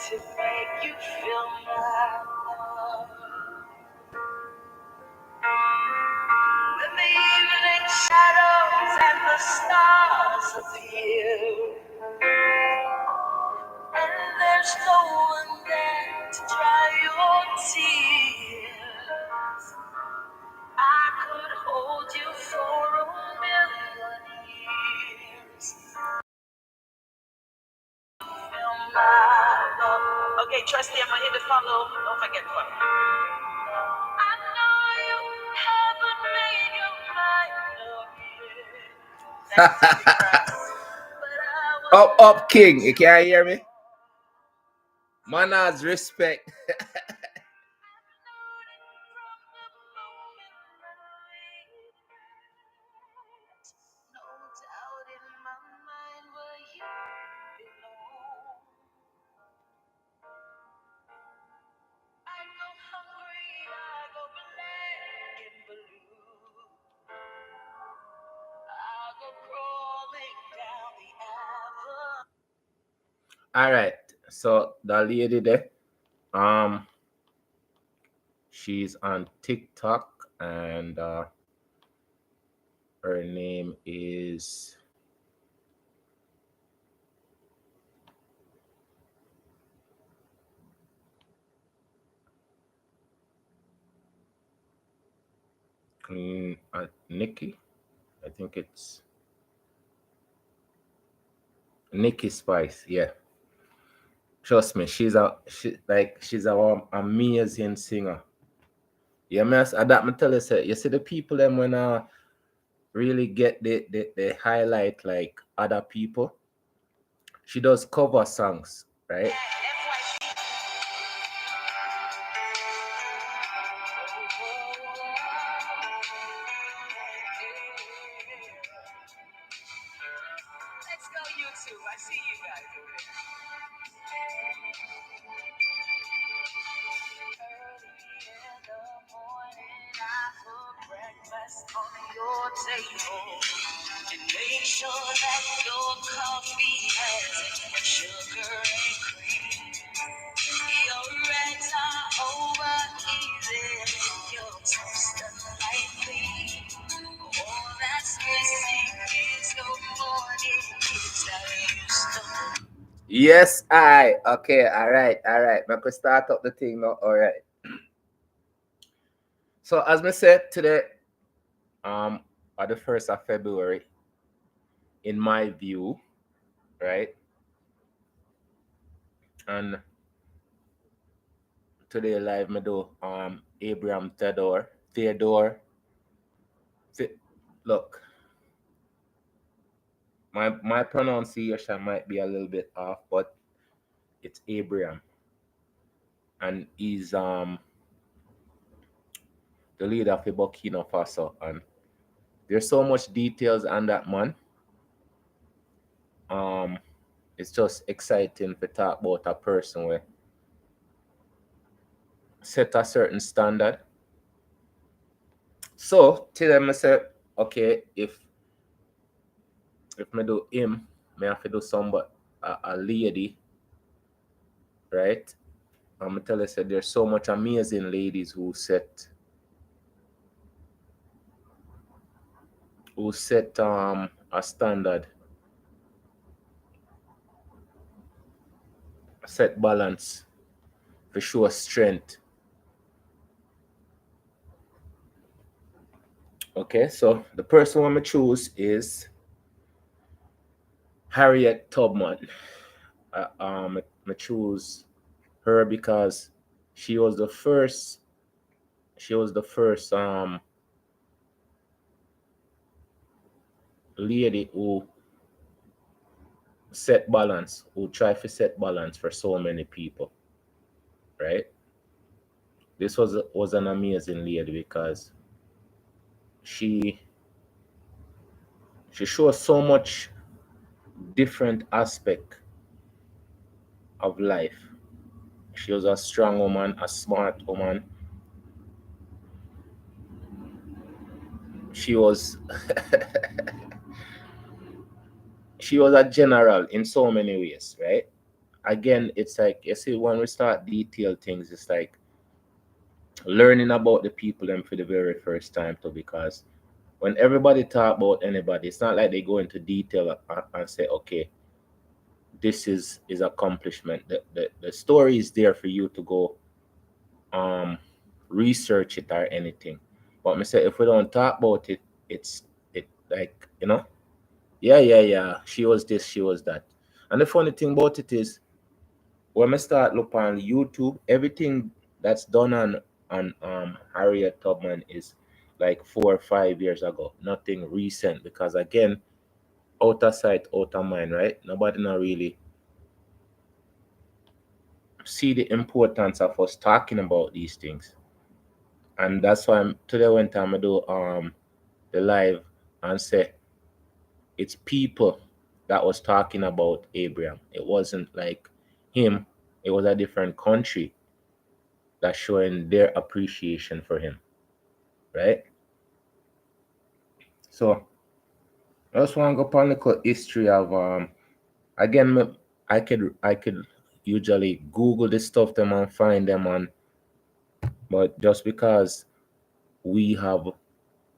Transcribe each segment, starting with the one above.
to make you feel my love. When the evening shadows and the stars appear, and there's no one there to dry your tears, I could hold you for a million years. Feel my love. Okay, trust me, I'm gonna hit the follow. Don't forget to follow. I know you haven't made your mind up yet. Up, King. You can't hear me? Manners, respect. All right. So the lady there, she's on TikTok, and her name is Nikki. I think it's Nikki Spice. Yeah. Trust me, she's an amazing singer. Yeah, man. That me tell you, say, you see the people them when really get the highlight like other people. She does cover songs, right? Let's go YouTube. I see you guys over there. Early in the morning, I put breakfast on your table and make sure that your coffee has sugar and cream. Your eggs are over easy, your toast unlikely. All that's missing is your morning kiss that used to. Yes, I. Okay, all right. I could start up the thing now. All right. So as I said today, on the 1st of February, in my view, right? And today live me do Abraham Theodore. Look, my pronunciation might be a little bit off, but it's Abraham. And he's the leader of the Burkina Faso, and there's so much details on that man. It's just exciting to talk about a person where set a certain standard. So tell them I say, okay, if me do him, me have to do somebody a lady, right? I'm gonna tell you say there's so much amazing ladies who set a standard, set balance for sure strength. Okay, so the person I'm gonna choose is Harriet Tubman. I choose her because she was the first. She was the first lady who set balance, who tried to set balance for so many people, right? This was an amazing lady because she shows so much different aspect of life. She was a strong woman, a smart woman. She was she was a general in so many ways, right? again, it's like you see when we start detail things, it's like learning about the people them for the very first time too, because when everybody talk about anybody, it's not like they go into detail and say, okay, this is accomplishment. The story is there for you to go um research it or anything. But me say if we don't talk about it, it's it like, yeah, yeah, yeah, she was this, she was that. And the funny thing about it is when I start look on YouTube, everything that's done on Harriet Tubman is like 4 or 5 years ago. Nothing recent because again, out of sight, out of mind, right? Nobody not really see the importance of us talking about these things. And that's why today when time I do the live and say it's people that was talking about Abraham. It wasn't like him, it was a different country that's showing their appreciation for him, right? So I just want to go upon the history of again I could usually Google this stuff them and find them on, but just because we have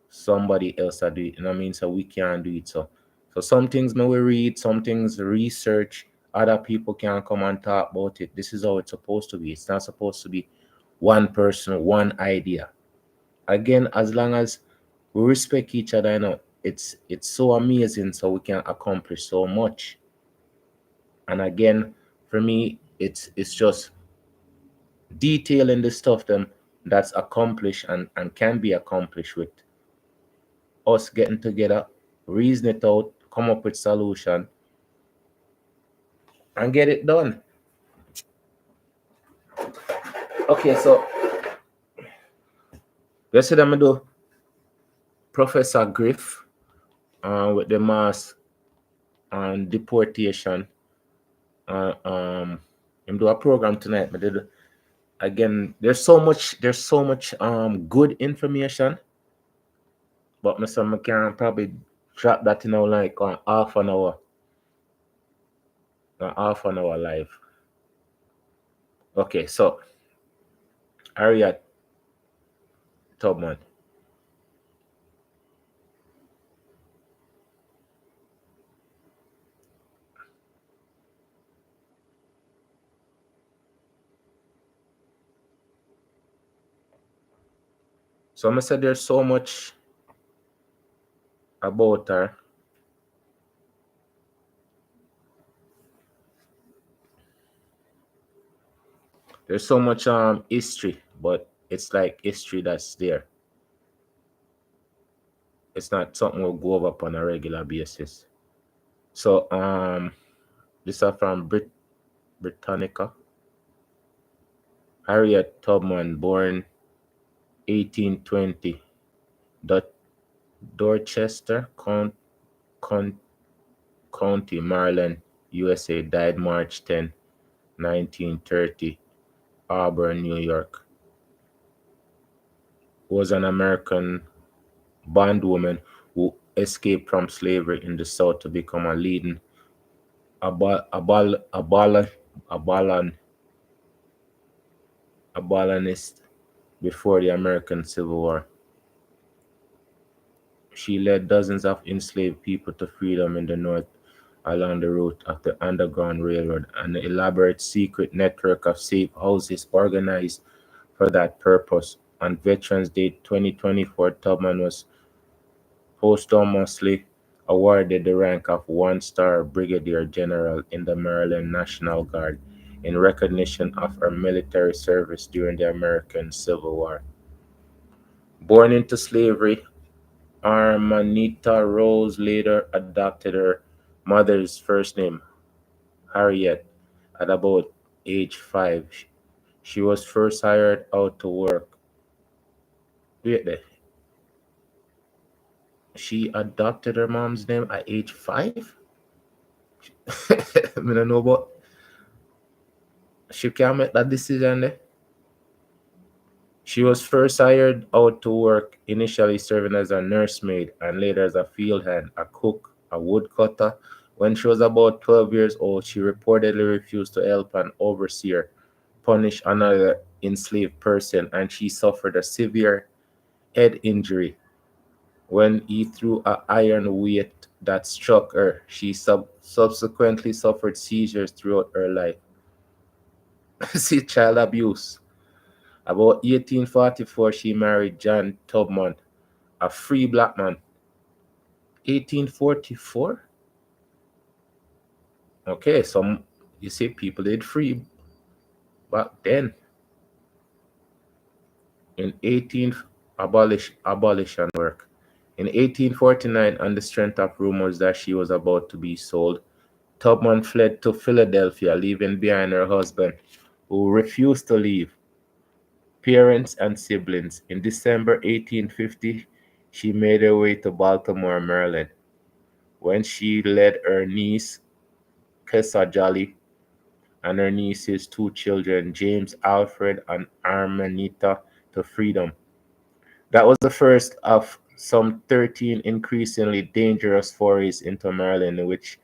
somebody else that do it, so we can't do it. So some things may we read, some things research, other people can come and talk about it. This is how it's supposed to be. It's not supposed to be one person, one idea. Again, as long as we respect each other, it's so amazing so we can accomplish so much. And again, for me, it's just detailing the stuff them that's accomplished and can be accomplished with us getting together, reason it out, come up with solution, and get it done. Okay, so let's say them do Professor Griff with the mass and deportation. Him do a program tonight, but again, there's so much good information, but Mr. McCann probably drop that in our like on half an hour live. Okay, so Harriet Tubman. So I said there's so much about her. There's so much history, but it's like history that's there. It's not something we'll go over on a regular basis. So this is from Britannica. Harriet Tubman, born 1820, Dor- Dorchester Con- County, Maryland, USA, died March 10, 1930, Auburn, New York. Was an American bondwoman who escaped from slavery in the South to become a leading abol- abol- abol- abolon- abolitionist before the American Civil War. She led dozens of enslaved people to freedom in the North along the route of the Underground Railroad, an elaborate secret network of safe houses organized for that purpose. On Veterans Day 2024, Tubman was posthumously awarded the rank of one-star brigadier general in the Maryland National Guard in recognition of her military service during the American Civil War. Born into slavery, Armanita Rose later adopted her mother's first name, Harriet, at about age 5. She was first hired out to work. Wait there. She adopted her mom's name at age 5? I don't know, but she can't make that decision there. She was first hired out to work, initially serving as a nursemaid and later as a field hand, a cook, a woodcutter, When she was about 12 years old, she reportedly refused to help an overseer punish another enslaved person, and she suffered a severe head injury when he threw an iron weight that struck her. She subsequently suffered seizures throughout her life. See, child abuse. About 1844, she married John Tubman, a free black man. 1844? Okay, some you see people did free back then. In 18 abolition work. In 1849, on the strength of rumors that she was about to be sold, Tubman fled to Philadelphia, leaving behind her husband, who refused to leave, parents and siblings. In December 1850, she made her way to Baltimore, Maryland, when she led her niece, Kessa Jolly, and her niece's two children, James Alfred and Armanita, to freedom. That was the first of some 13 increasingly dangerous forays into Maryland, in which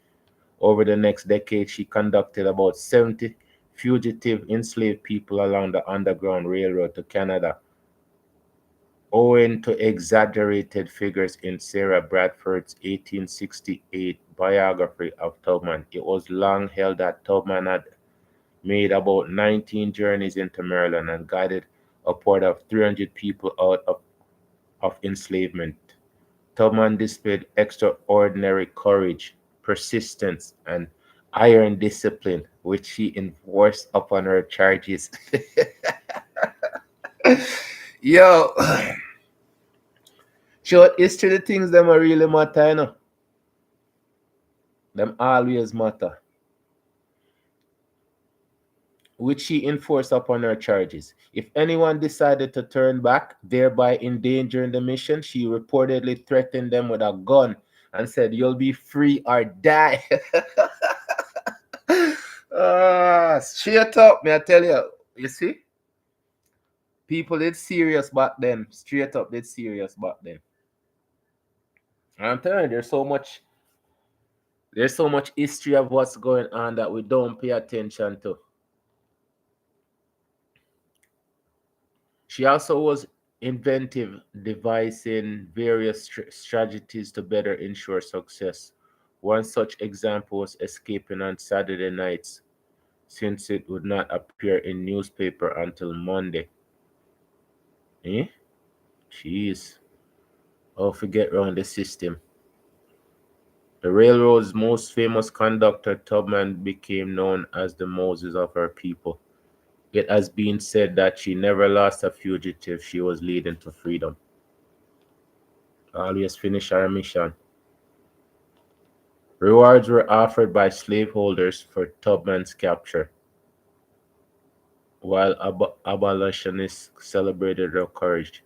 over the next decade she conducted about 70 fugitive enslaved people along the Underground Railroad to Canada. Owing to exaggerated figures in Sarah Bradford's 1868 biography of Tubman, it was long held that Tubman had made about 19 journeys into Maryland and guided upward of 300 people out of enslavement. Tubman displayed extraordinary courage, persistence, and iron discipline, which she enforced upon her charges. Yo, short history, the things them are really matter, you know. Them always matter. Which she enforced upon her charges. If anyone decided to turn back, thereby endangering the mission, she reportedly threatened them with a gun and said, "You'll be free or die." Straight up, me I tell you. You see? People did serious back then. Straight up did serious back then. And I'm telling you, there's so much history of what's going on that we don't pay attention to. She also was inventive, devising various strategies to better ensure success. One such example was escaping on Saturday nights, since it would not appear in newspaper until Monday. Eh? Jeez. Oh, forget around the system. The railroad's most famous conductor, Tubman, became known as the Moses of her people. It has been said that she never lost a fugitive she was leading to freedom. Always finish her mission. Rewards were offered by slaveholders for Tubman's capture, while abolitionists celebrated her courage.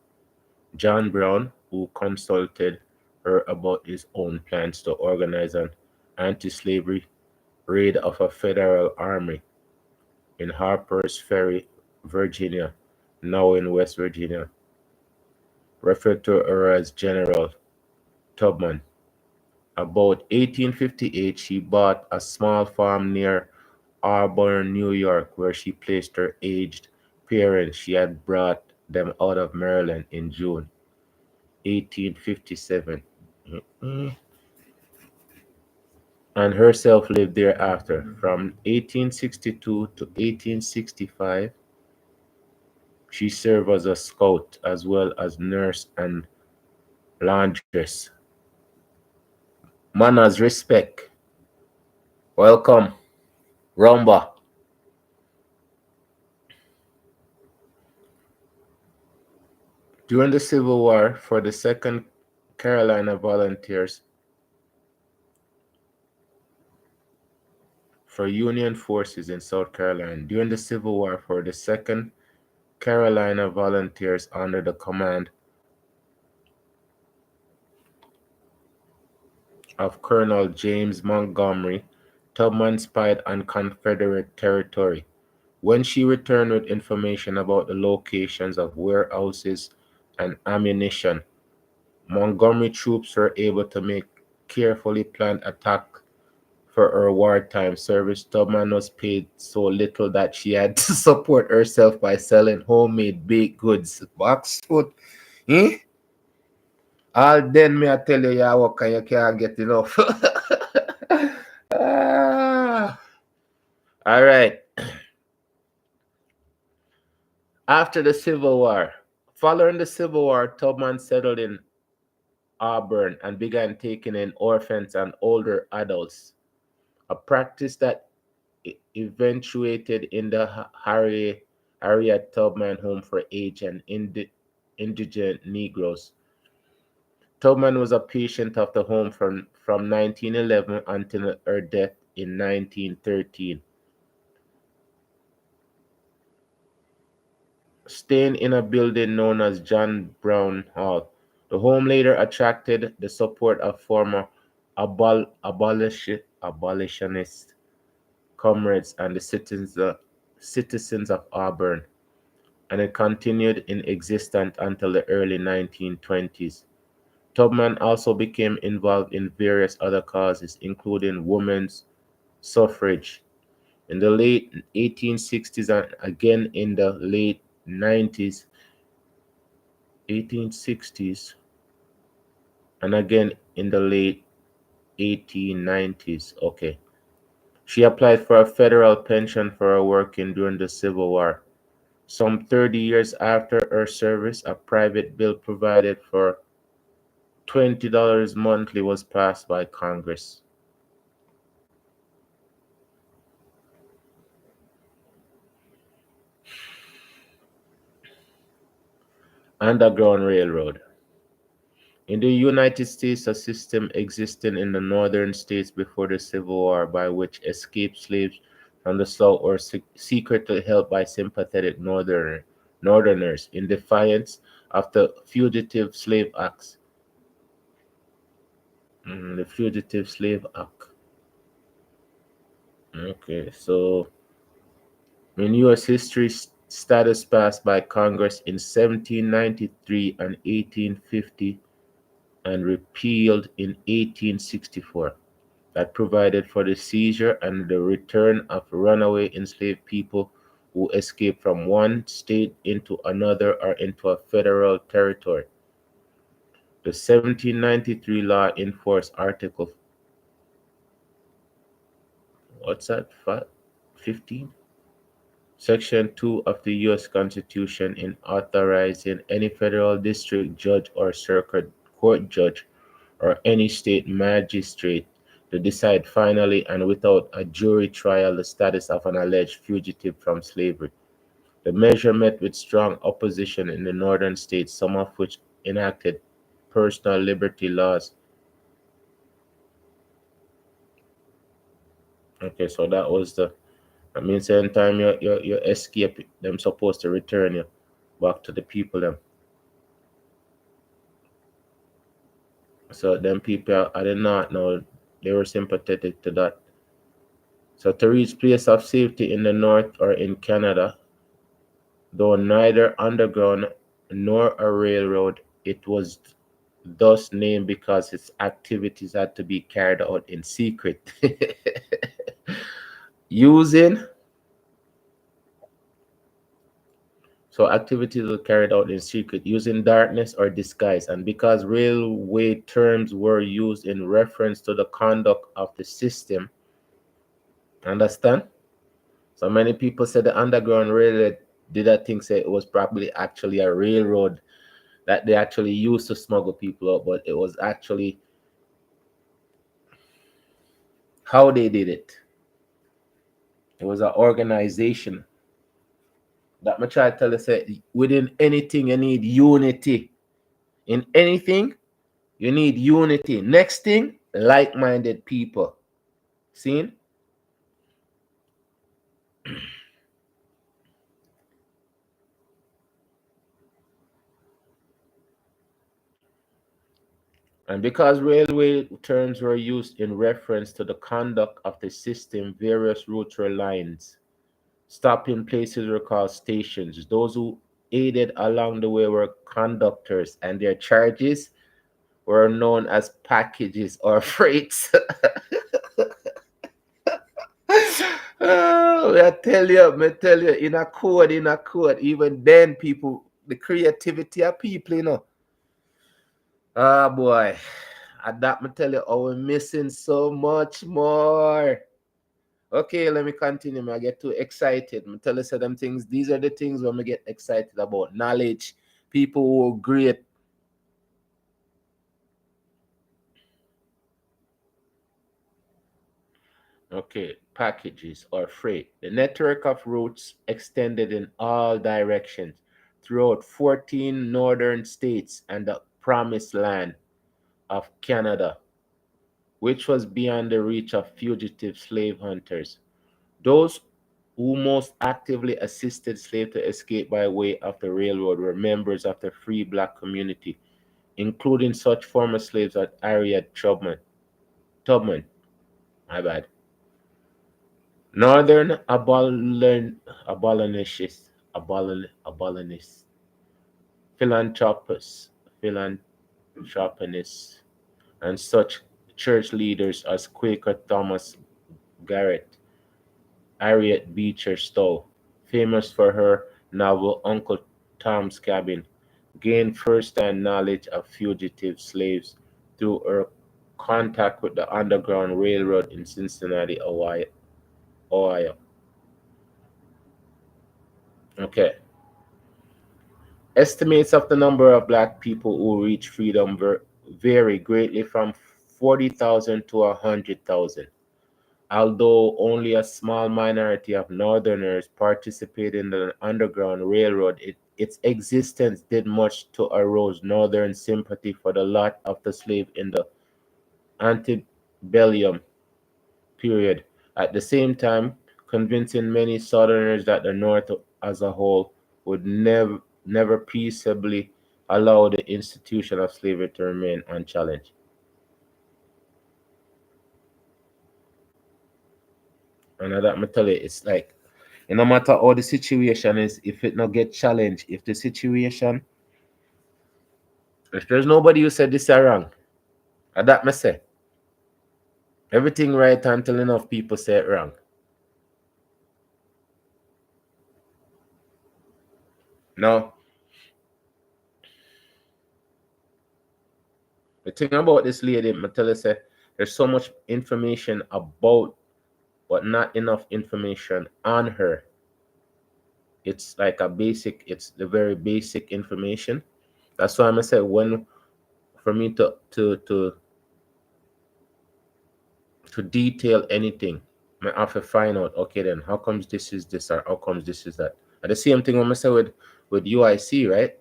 John Brown, who consulted her about his own plans to organize an anti slavery raid of a federal army in Harper's Ferry, Virginia, now in West Virginia, referred to her as General Tubman. About 1858, she bought a small farm near Auburn, New York, where she placed her aged parents. She had brought them out of Maryland in June 1857, and herself lived thereafter. From 1862 to 1865, she served as a scout as well as nurse and laundress. Manners, respect. Welcome, Rumba. During the Civil War, for the 2nd Carolina Volunteers, for Union forces in South Carolina. During the Civil War, for the 2nd Carolina Volunteers under the command of Colonel James Montgomery, Tubman spied on Confederate territory. When she returned with information about the locations of warehouses and ammunition, Montgomery troops were able to make carefully planned attack for her wartime service. Tubman was paid so little that she had to support herself by selling homemade baked goods. Box food. Eh? All then me I tell you, you work and you can't get enough. Ah. All right. After the Civil War, following the Civil War, Tubman settled in Auburn and began taking in orphans and older adults, a practice that eventuated in the Harriet Tubman Home for Aged and Indigent Negroes. Tubman was a patient of the home from 1911 until her death in 1913. Staying in a building known as John Brown Hall, the home later attracted the support of former abolitionist comrades and the citizens of Auburn, and it continued in existence until the early 1920s. Tubman also became involved in various other causes, including women's suffrage. In the late 1860s and again in the late 90s, 1860s, and again in the late 1890s. Okay. She applied for a federal pension for her working during the Civil War. Some 30 years after her service, a private bill provided for $20 monthly was passed by Congress. Underground Railroad. In the United States, a system existed in the northern states before the Civil War by which escaped slaves from the South were secretly held by sympathetic Northerners in defiance of the Fugitive Slave Acts. The Fugitive Slave Act. Okay, so in U.S. history, status passed by Congress in 1793 and 1850 and repealed in 1864. That provided for the seizure and the return of runaway enslaved people who escaped from one state into another or into a federal territory. The 1793 law enforced Article what's that? 15? Section 2 of the U.S. Constitution in authorizing any federal district judge or circuit court judge or any state magistrate to decide finally and without a jury trial the status of an alleged fugitive from slavery. The measure met with strong opposition in the northern states, some of which enacted personal liberty laws. Okay, so that means anytime you escape, them supposed to return you back to the people them. So them people I did not know they were sympathetic to that. So to reach place of safety in the north or in Canada, though neither underground nor a railroad, it was thus named because its activities had to be carried out in secret. Using so activities were carried out in secret using darkness or disguise, and because railway terms were used in reference to the conduct of the system, understand? So many people said the Underground Railroad did I think say it was probably actually a railroad that they actually used to smuggle people out, but it was actually how they did it. It was an organization. That much I tell you say within anything you need unity. In anything, you need unity. Next thing, like-minded people. Seen? And because railway terms were used in reference to the conduct of the system, various routes were lines. Stopping places were called stations. Those who aided along the way were conductors, and their charges were known as packages or freights. Oh, me tell you, in a code, even then, people, the creativity of people, Ah, boy. And that me tell you, oh, we're missing so much more. Okay, let me continue. I get too excited. Me tell you some things. These are the things when we get excited about. Knowledge, people who are great. Okay, packages or freight. The network of routes extended in all directions throughout 14 northern states and the promised land of Canada, which was beyond the reach of fugitive slave hunters. Those who most actively assisted slaves to escape by way of the railroad were members of the free black community, including such former slaves as Harriet Tubman, my bad, Northern abolitionists, philanthropists, philanthropists, and such church leaders as Quaker Thomas Garrett, Harriet Beecher Stowe, famous for her novel Uncle Tom's Cabin, gained first-hand knowledge of fugitive slaves through her contact with the Underground Railroad in Cincinnati, Ohio. Okay. Estimates of the number of black people who reach freedom vary greatly from 40,000 to 100,000. Although only a small minority of Northerners participated in the Underground Railroad, its existence did much to arouse Northern sympathy for the lot of the slave in the antebellum period. At the same time, convincing many Southerners that the North as a whole would never peaceably allow the institution of slavery to remain unchallenged. And that me tell you, it's like, no matter how the situation is, if it not get challenged, if the situation, if there's nobody who said this are wrong, and that me say, everything right until enough people say it wrong. Now, the thing about this lady, me tell you, say, there's so much information about, but not enough information on her. It's like a basic, it's the very basic information. That's why I'm gonna say, when for me to detail anything, I have to find out, okay, then how comes this is this, or how comes this is that. And the same thing I'm gonna say with UIC, right?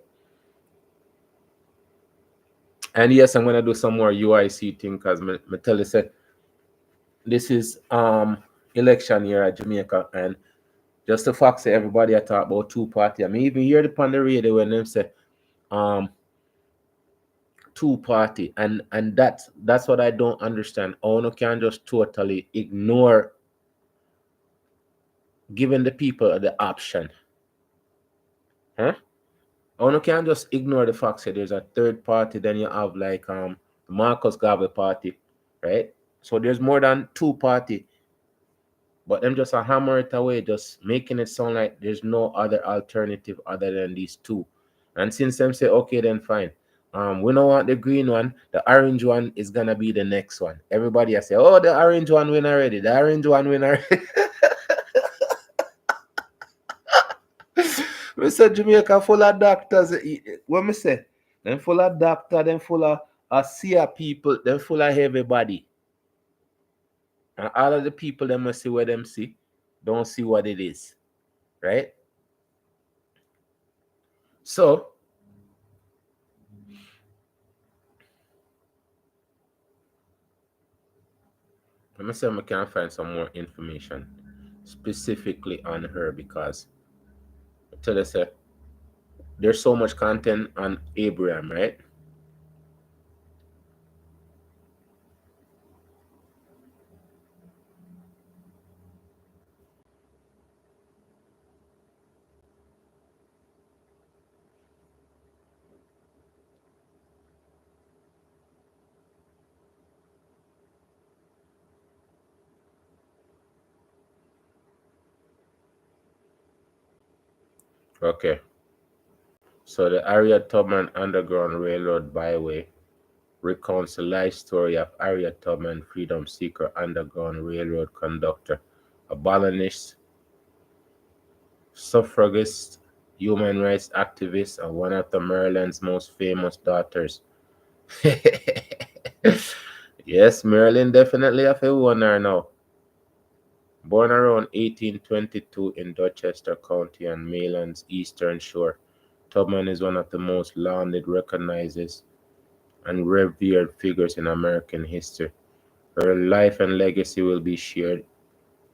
And yes, I'm gonna do some more UIC thing, because me tell you, say, this is election year at Jamaica, and just the fact say everybody I talk about two party. I mean, even hear it on the radio when them say um two party, and that's what I don't understand. Ono can just totally ignore giving the people the option. Huh? Ono can just ignore the fact that there's a third party, then you have like Marcus Garvey party, right? So there's more than two party, but them just a hammer it away, just making it sound like there's no other alternative other than these two. And since them say, okay, then fine. We don't want the green one, the orange one is gonna be the next one. Everybody has say, oh, the orange one win already. The orange one win already. We say Jamaica full of doctors. What me say? Then full of doctor, then full of seer people, then full of everybody. And all of the people them must see what them see, don't see what it is. Right? So let me see if I can find some more information specifically on her, because I tell you, say, there's so much content on Abraham, right? Okay. So the Harriet Tubman Underground Railroad Byway recounts the life story of Harriet Tubman, freedom seeker, Underground Railroad conductor, abolitionist, suffragist, human rights activist, and one of the Maryland's most famous daughters. Yes, Maryland definitely have a winner now. Born around 1822 in Dorchester County on Maryland's eastern shore, Tubman is one of the most lauded, recognized, and revered figures in American history. Her life and legacy will be shared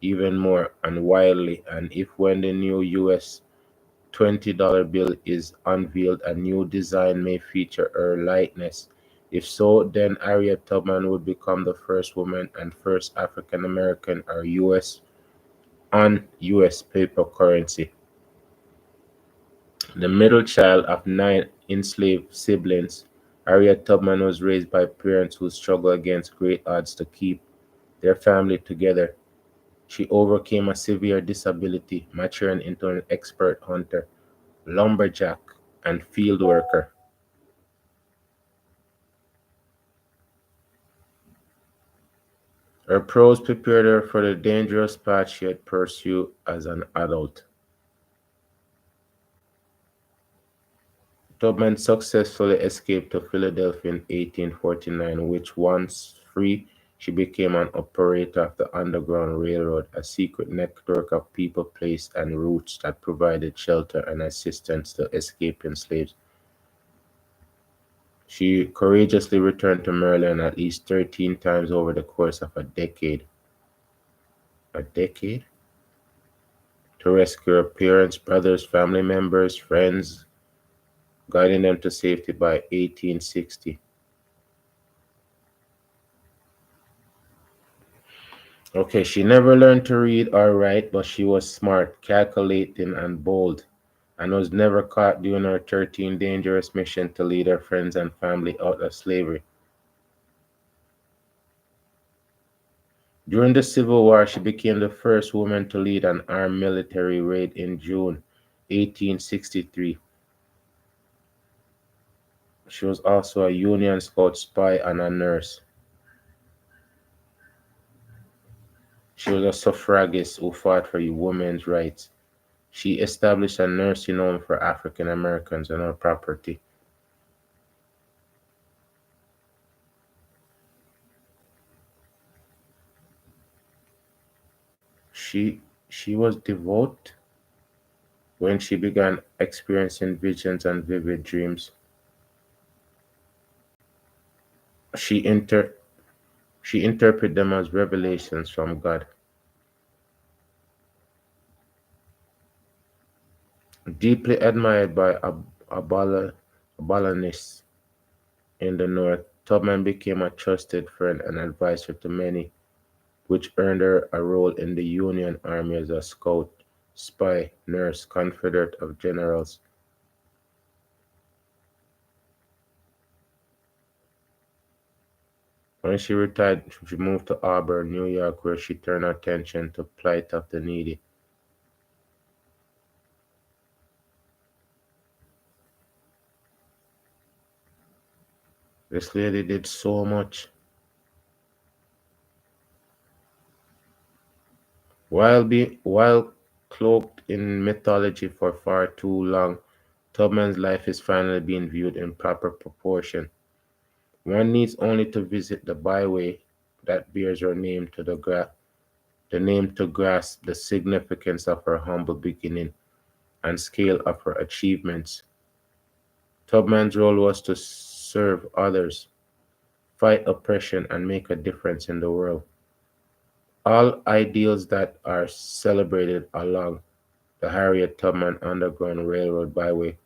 even more and widely, and if when the new US $20 bill is unveiled, a new design may feature her likeness. If so, then Harriet Tubman would become the first woman and first African American or US paper currency. The middle child of nine enslaved siblings, Harriet Tubman was raised by parents who struggled against great odds to keep their family together. She overcame a severe disability, maturing into an expert hunter, lumberjack, and field worker. Her prose prepared her for the dangerous path she had pursued as an adult. Tubman successfully escaped to Philadelphia in 1849, which once free, she became an operator of the Underground Railroad, a secret network of people, place, and routes that provided shelter and assistance to escaping slaves. She courageously returned to Maryland at least 13 times over the course of a decade. A decade? To rescue her parents, brothers, family members, friends, guiding them to safety by 1860. Okay, she never learned to read or write, but she was smart, calculating, and bold, and was never caught during her 13 dangerous mission to lead her friends and family out of slavery. During the Civil War, she became the first woman to lead an armed military raid in June 1863. She was also a Union Scout spy and a nurse. She was a suffragist who fought for women's rights. She established a nursing home for African Americans on her property. She was devout when she began experiencing visions and vivid dreams. She inter she interpreted them as revelations from God. Deeply admired by abolitionists in the North, Tubman became a trusted friend and advisor to many, which earned her a role in the Union Army as a scout, spy, nurse, confederate of generals. When she retired, she moved to Auburn, New York, where she turned attention to plight of the needy. This lady did so much. While cloaked in mythology for far too long, Tubman's life is finally being viewed in proper proportion. One needs only to visit the byway that bears her name the name to grasp the significance of her humble beginning and scale of her achievements. Tubman's role was to serve others, fight oppression, and make a difference in the world. All ideals that are celebrated along the Harriet Tubman Underground Railroad byway,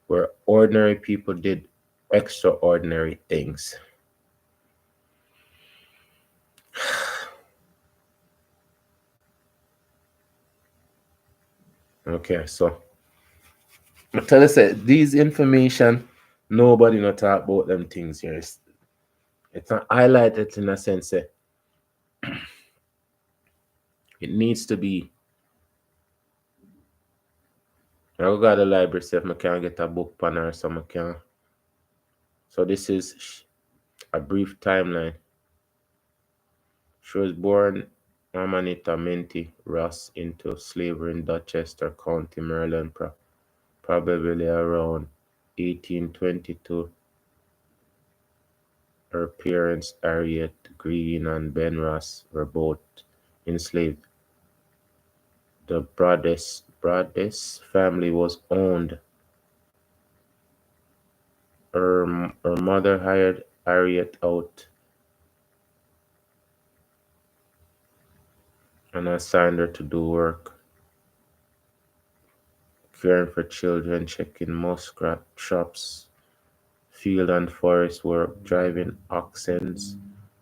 where ordinary people did extraordinary things. Okay, so I tell us that these information, nobody not talk about them things here. It's not highlighted in a sense. It needs to be I go to the library see if I can get a book pan her so I can. So this is a brief timeline. She was born Amanita Minty Ross into slavery in Dorchester County, Maryland, probably around 1822. Her parents, Harriet Green and Ben Ross, were both enslaved. The Broadus family was owned. Her mother hired Harriet out and assigned her to do work, caring for children, checking muskrat traps, field and forest work, driving oxen,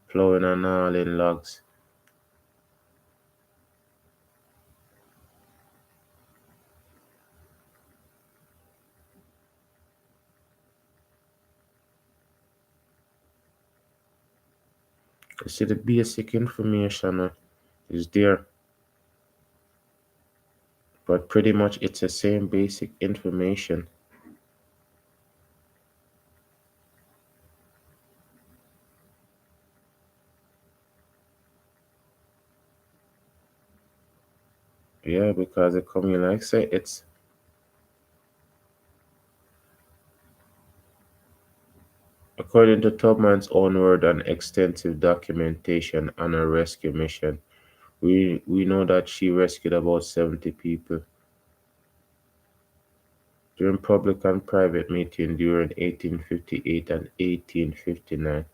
plowing and hauling logs. You see, the basic information is there, but pretty much it's the same basic information. Yeah, because it come in like say it's according to Tubman's own word and extensive documentation on her rescue mission. We know that she rescued about 70 people during public and private meeting during 1858 and 1859.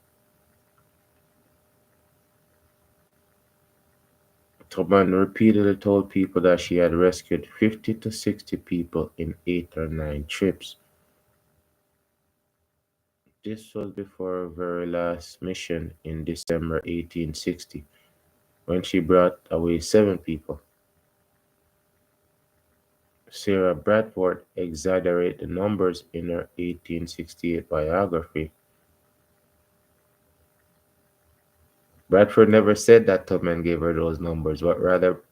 Tubman repeatedly told people that she had rescued 50 to 60 people in 8 or 9 trips. This was before her very last mission in December 1860, when she brought away 7 people. Sarah Bradford exaggerated the numbers in her 1868 biography. Bradford never said that Tubman gave her those numbers, but rather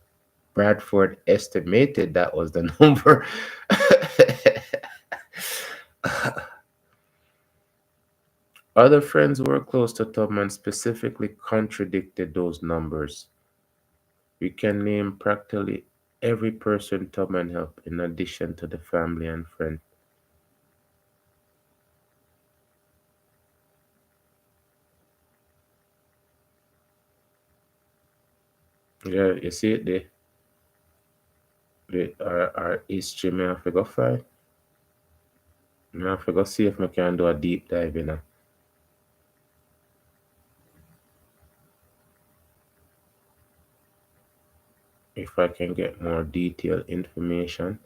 Bradford estimated that was the number. Other friends who were close to Tubman specifically contradicted those numbers. We can name practically every person Tubman helped in addition to the family and friends. Yeah, you see it there. Our history, may I have to go find. May I have to go see if I can do a deep dive in it. If I can get more detailed information.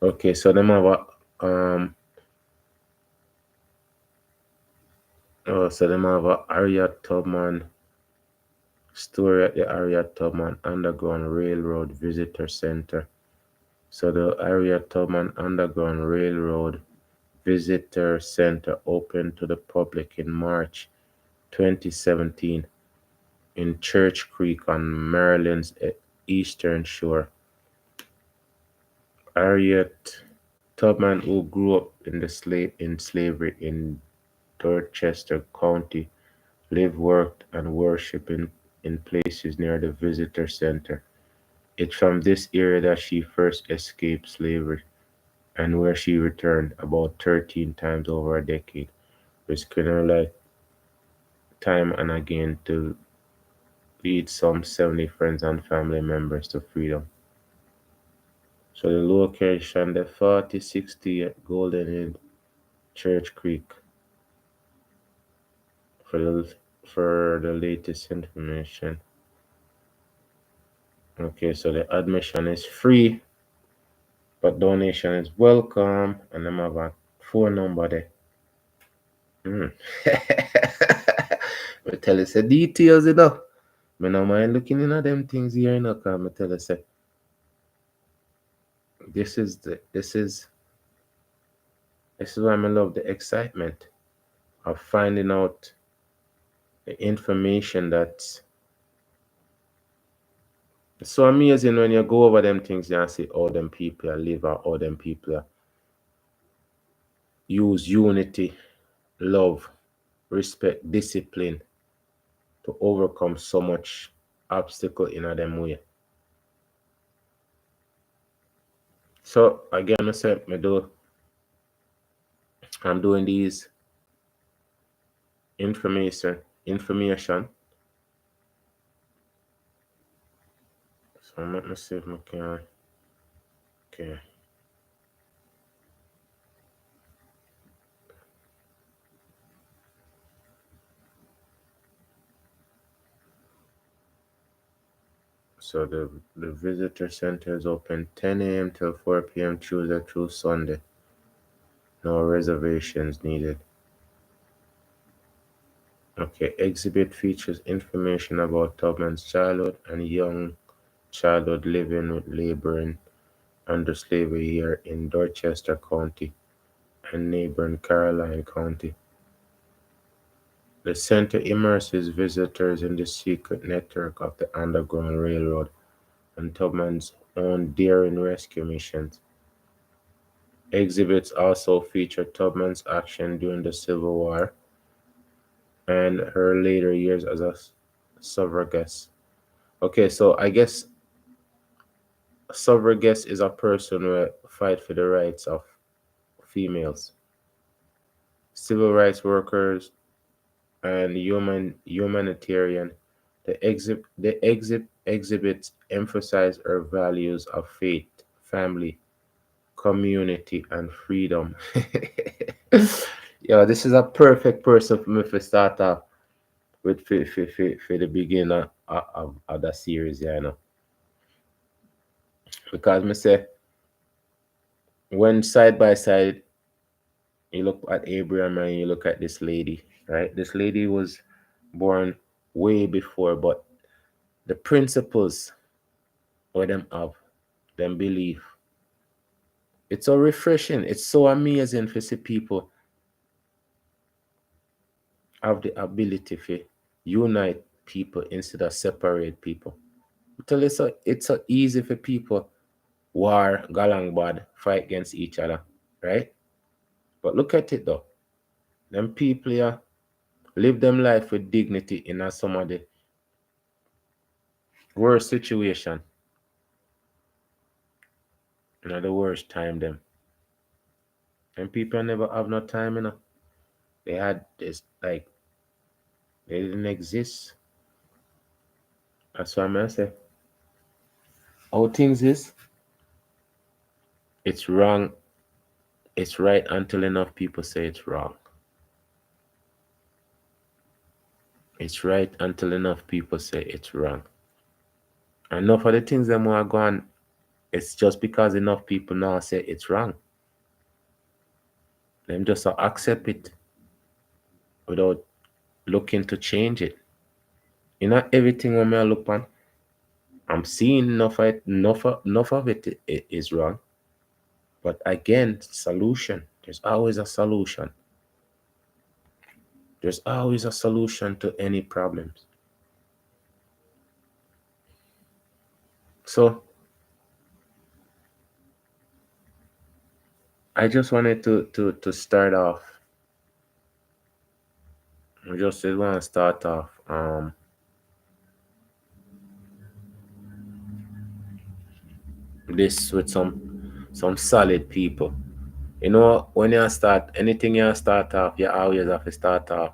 Okay, so them have a so them have a Harriet Tubman story at the Harriet Tubman Underground Railroad Visitor Center. So the Harriet Tubman Underground Railroad Visitor Center opened to the public in March 2017 in Church Creek on Maryland's eastern shore. Harriet Tubman, who grew up in slavery in Dorchester County, lived, worked, and worshipped in places near the visitor center. It's from this area that she first escaped slavery and where she returned about 13 times over a decade, risking her life time and again to lead some 70 friends and family members to freedom. So the location, the 4060 Golden Hill Church Creek, for the latest information. Okay, so the admission is free, but donation is welcome, and I'm have a phone number there. Mm. I tell you the details, you know. Me no mind looking into them things here, you know, cause me tell you say this is this is why I love the excitement of finding out the information that's so amazing when you go over them things and see all them people live or all them people use unity, love, respect, discipline to overcome so much obstacle in them way. So again, I said I'm doing these information. So let me see if I can. Okay. So the visitor center is open 10 a.m. till 4 p.m. Tuesday through Sunday. No reservations needed. Okay, exhibit features information about Tubman's childhood and young childhood living with laboring under slavery here in Dorchester County and neighboring Caroline County. The center immerses visitors in the secret network of the Underground Railroad and Tubman's own daring rescue missions. Exhibits also feature Tubman's action during the Civil War and her later years as a suffragette. Okay, so I guess a suffragette is a person who fight for the rights of females, civil rights workers, and humanitarian. The exhibits emphasize her values of faith, family, community, and freedom. Yeah, this is a perfect person for me to start off with for the beginning of the series, yeah, you know. Because me say when side by side you look at Abraham and you look at this lady, right? This lady was born way before, but the principles where them have, them belief, it's so refreshing. It's so amazing to see people have the ability to unite people instead of separate people. Tell you so it's so easy for people war, galang bad, fight against each other, right? But look at it though. Them people here live them life with dignity in a some of the worst situation, in the worst time them. And people never have no time, you know. They had this like they didn't exist. That's why I say how things is, it's wrong, it's right until enough people say it's wrong. It's right until enough people say it's wrong. Enough of the things that are going, it's just because enough people now say it's wrong. Them just accept it without looking to change it. You know, everything when I look on, I'm seeing enough of it is wrong. But again, solution. There's always a solution. There's always a solution to any problems. So I just wanted to start off. I just want to start off this with some solid people. You know, when you start anything you start off, you always have to start off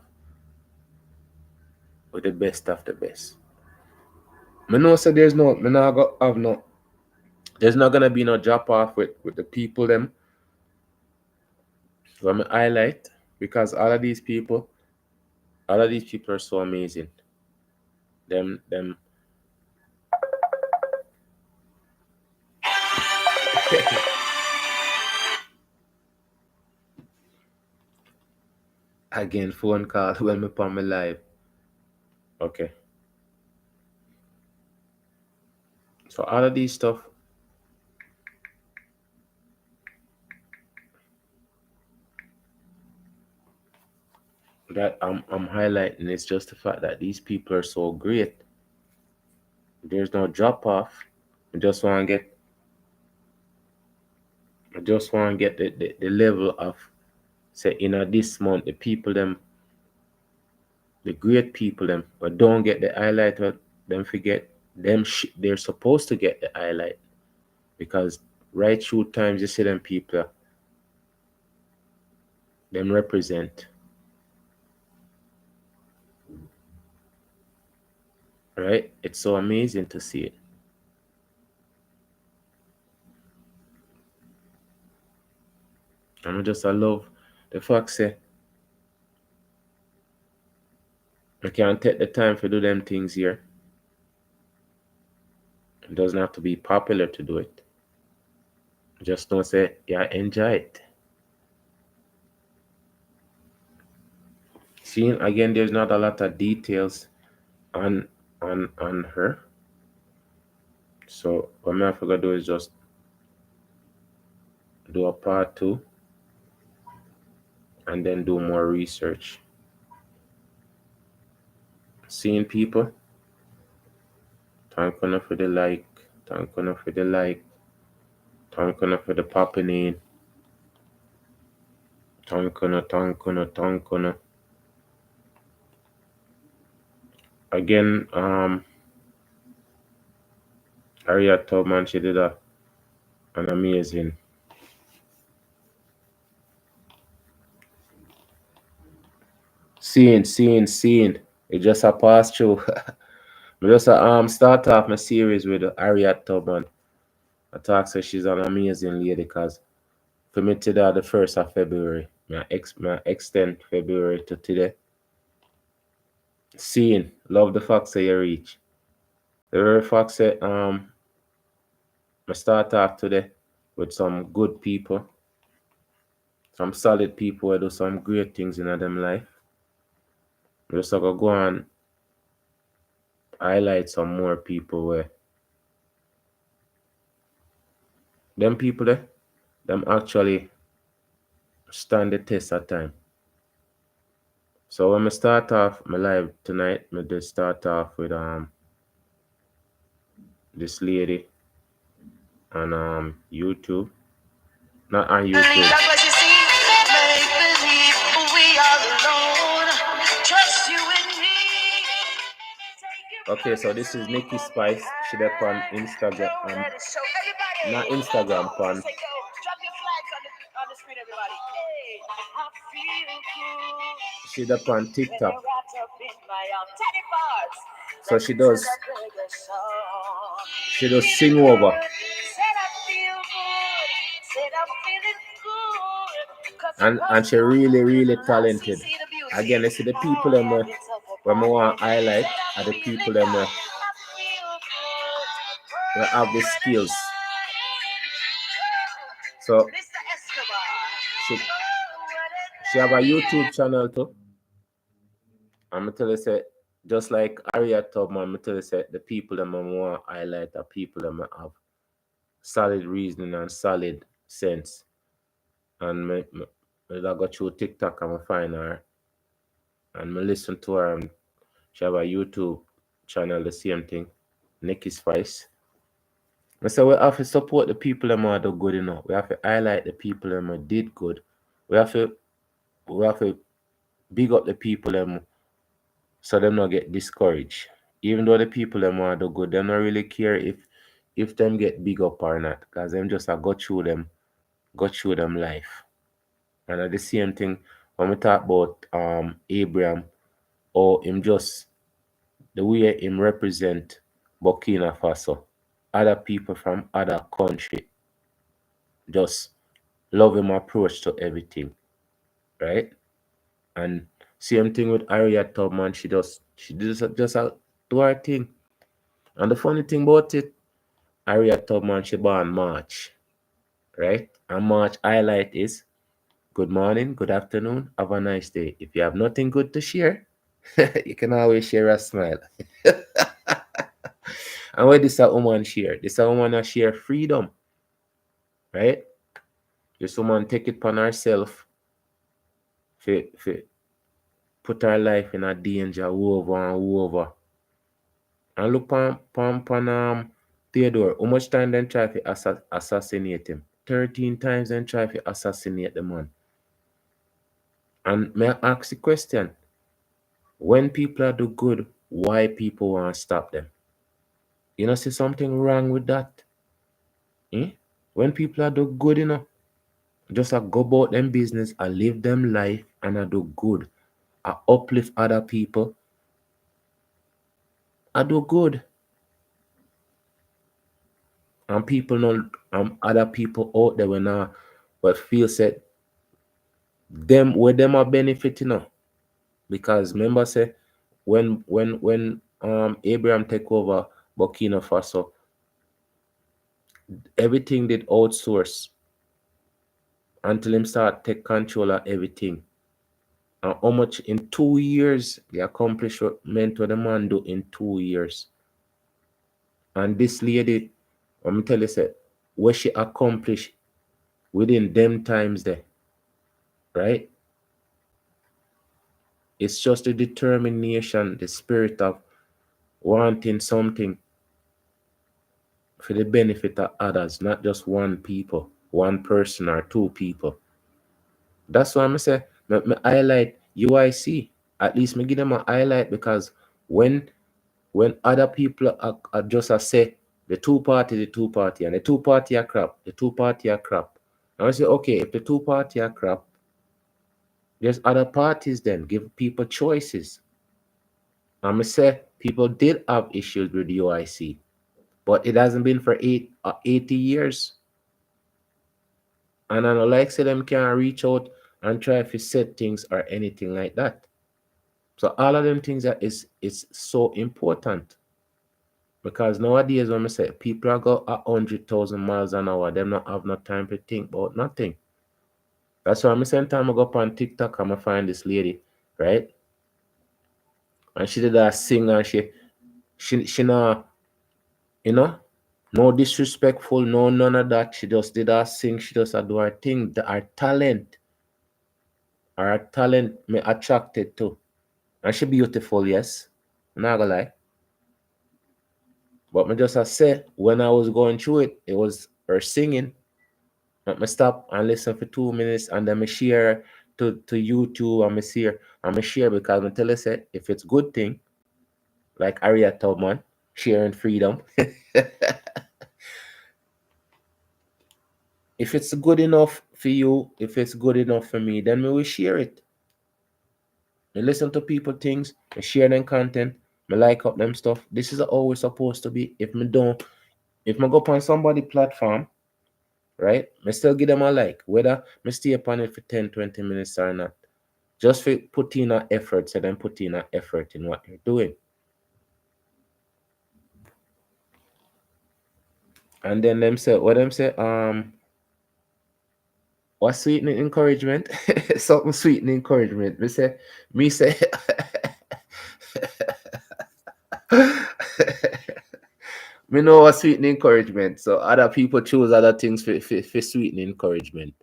with the best of the best. I know so there's no me not go have no there's not gonna be no drop off with the people them from highlight because all of these people are so amazing. Them again phone call when me upon my live. Okay. So all of these stuff that I'm highlighting is just the fact that these people are so great. There's no drop off. I just want to get I just want to get the level of say in this month the people them the great people them but don't get the highlight but them forget them they're supposed to get the highlight because right through times you see them people them represent, right? It's so amazing to see it. And I love the fact say I can take the time to do them things here. It doesn't have to be popular to do it. Just don't say, yeah, enjoy it. Seeing again, there's not a lot of details on on her. So what I'm gonna do is just do a part two and then do more research. Seeing people, thank you for the like, thank you for the like, thank you for the popping in, thank you. Again, Harriet Tubman, she did an amazing. Seeing. It just a pass through. I just start off my series with Harriet Tubman. I talk so she's an amazing lady because for me today the 1st of February, my extend February to today. Seeing, love the fact that you reach. The very fact that I start off today with some good people, some solid people who do some great things in them life. I just like go and highlight some more people where them people there, them actually stand the test of time. So when I start off my live tonight, I just start off with this lady on YouTube. Not on YouTube. Okay, so this is Nikki Spice. She up on Instagram. Not Instagram, on. She up on TikTok. So she does sing over. And she really talented. Again, I see the people them when I want to highlight are the people them have the skills. So she have a YouTube channel too. I'm gonna tell you say just like Harriet Tubman, I'm gonna tell you say the people them I want to highlight are people them have solid reasoning and solid sense. And I go through TikTok and I find her and I listen to her and she have a YouTube channel, the same thing, Nikki Spice. So we have to support the people that are do good enough. We have to highlight the people that did good. We have to big up the people them so them not get discouraged. Even though the people them are do good, them not really care if them get big up or not, because them just go through them life. And at the same thing when we talk about Abraham or him just the way him represent Burkina Faso, other people from other country just love him approach to everything, right? And same thing with Harriet Tubman, she just do her thing. And the funny thing about it, Harriet Tubman, she born March, right? And March highlight is good morning, good afternoon, have a nice day. If you have nothing good to share, you can always share a smile. And what this a woman share? This a woman a share freedom, right? This woman take it upon herself for put her life in a danger over and over. And look on Theodore, how much time then try to assassinate him? 13 times then try to assassinate the man. And may I ask the question, when people are do good, why people want to stop them? You know, see something wrong with that? Eh? When people are do good, just go about them business and live them life and I do good. I uplift other people. I do good. And people know other people out there when but feel said them where them are benefiting. Because remember say when Abraham take over Burkina Faso, everything did outsource until him start take control of everything. And how much in 2 years the accomplishment what the man do in 2 years. And this lady, let me tell you say, what she accomplished within them times there, right? It's just the determination, the spirit of wanting something for the benefit of others, not just one people, one person or two people. That's why I say me highlight UIC. At least me give them a highlight because when other people are just a say the two party, and the two party are crap, the two party are crap. And I say, okay, if the two party are crap, there's other parties then. Give people choices. And I say people did have issues with UIC, but it hasn't been for 80 years. And I don't like say them can't reach out and try to set things or anything like that. So all of them things that is so important. Because nowadays when I say people are go 100,000 miles an hour, them not have no time to think about nothing. That's why I'm saying time I go up on TikTok and I find this lady, right? And she did that sing and she not, you know, no disrespectful, no none of that. She just did her sing, she just do her thing. Her talent me attracted to. And she beautiful, yes. I'm not gonna lie. But me just I say when I was going through it, it was her singing. Let me stop and listen for 2 minutes and then me share to YouTube and me share because I tell you say if it's good thing, like Harriet Tubman, sharing freedom. If it's good enough for you, if it's good enough for me, then we will share it. Me listen to people things, me share them content, me like up them stuff. This is always supposed to be. If me go on somebody platform, right, me still give them a like, whether me stay upon it for 10, 20 minutes or not. Just for put in an effort, so then put in an effort in what you're doing. And then them say, what sweetening encouragement? Something sweetening encouragement. Me say, me know what sweetening encouragement. So other people choose other things for sweetening encouragement.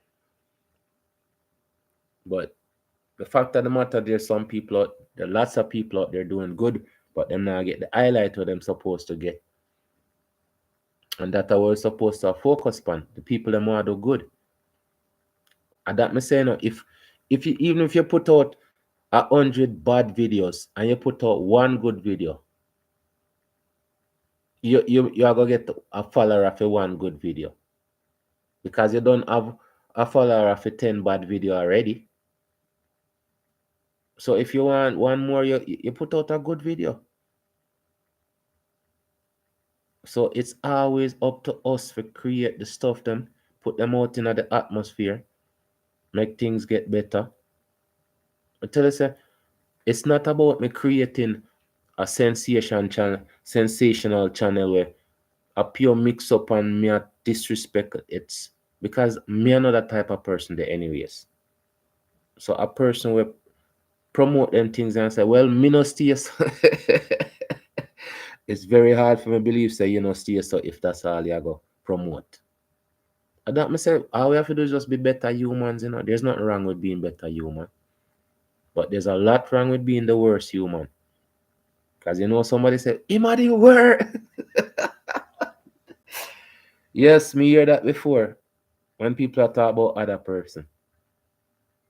But the fact of the matter, there are lots of people out there doing good, but them now get the highlight what them supposed to get. And that I was supposed to focus on. The people them want to do good. And that me say no, if you even if you put out 100 bad videos and you put out one good video, you are gonna get a follower for one good video. Because you don't have a follower for 10 bad video already. So if you want one more, you put out a good video. So it's always up to us to create the stuff them, put them out in the atmosphere, make things get better. I tell you, say, it's not about me creating a sensational channel where a pure mix up and me a disrespect. It's because me another type of person there anyways. So a person will promote them things and say, well, me no stay so. It's very hard for me to believe say you know stay so if that's all you go promote. And that me say all we have to do is just be better humans, There's nothing wrong with being better human. But there's a lot wrong with being the worst human. Because you know somebody said, him are the worst. Yes, me hear that before. When people are talk about other person.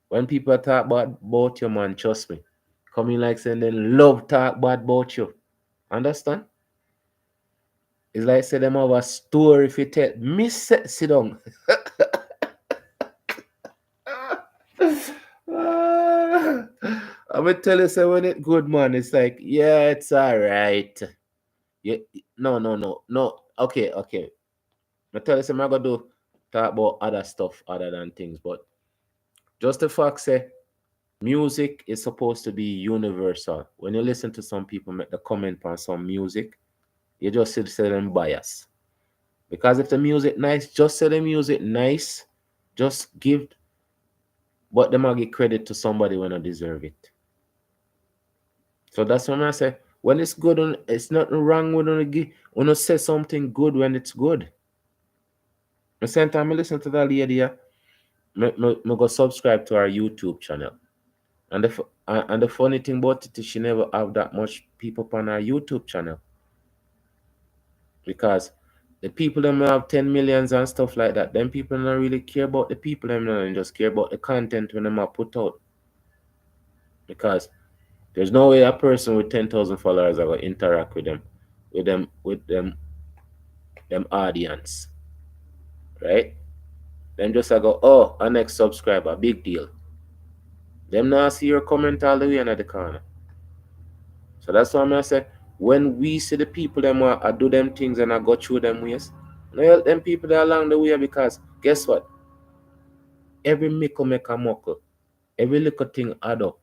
When people are talk about you, man, trust me. Coming like saying they love talk bad about you. Understand? It's like say them have a story if you tell me sit down. I'm gonna tell you say when it good man, it's like, yeah, it's alright. Yeah, no. Okay. I tell you say I'm gonna do talk about other stuff other than things, but just the fact say music is supposed to be universal. When you listen to some people make the comment on some music, you just say them bias. Because if the music nice, just say the music nice. Just give, but them I give credit to somebody when I deserve it. So that's what I say. When it's good, it's nothing wrong with when you say something good when it's good. The same time I listen to that lady, me go subscribe to her YouTube channel. And the funny thing about it is she never have that much people on her YouTube channel. Because the people that may have 10 millions and stuff like that, them people don't really care about the people them and just care about the content when them are put out. Because there's no way a person with 10,000 followers are gonna interact with them audience, right? Them just I go, oh, a next subscriber, big deal. Them now see your comment all the way in the corner. So that's why I say when we see the people them I do them things and I go through them ways, no help them people that along the way because guess what? Every mickle make a muckle. Every little thing add up.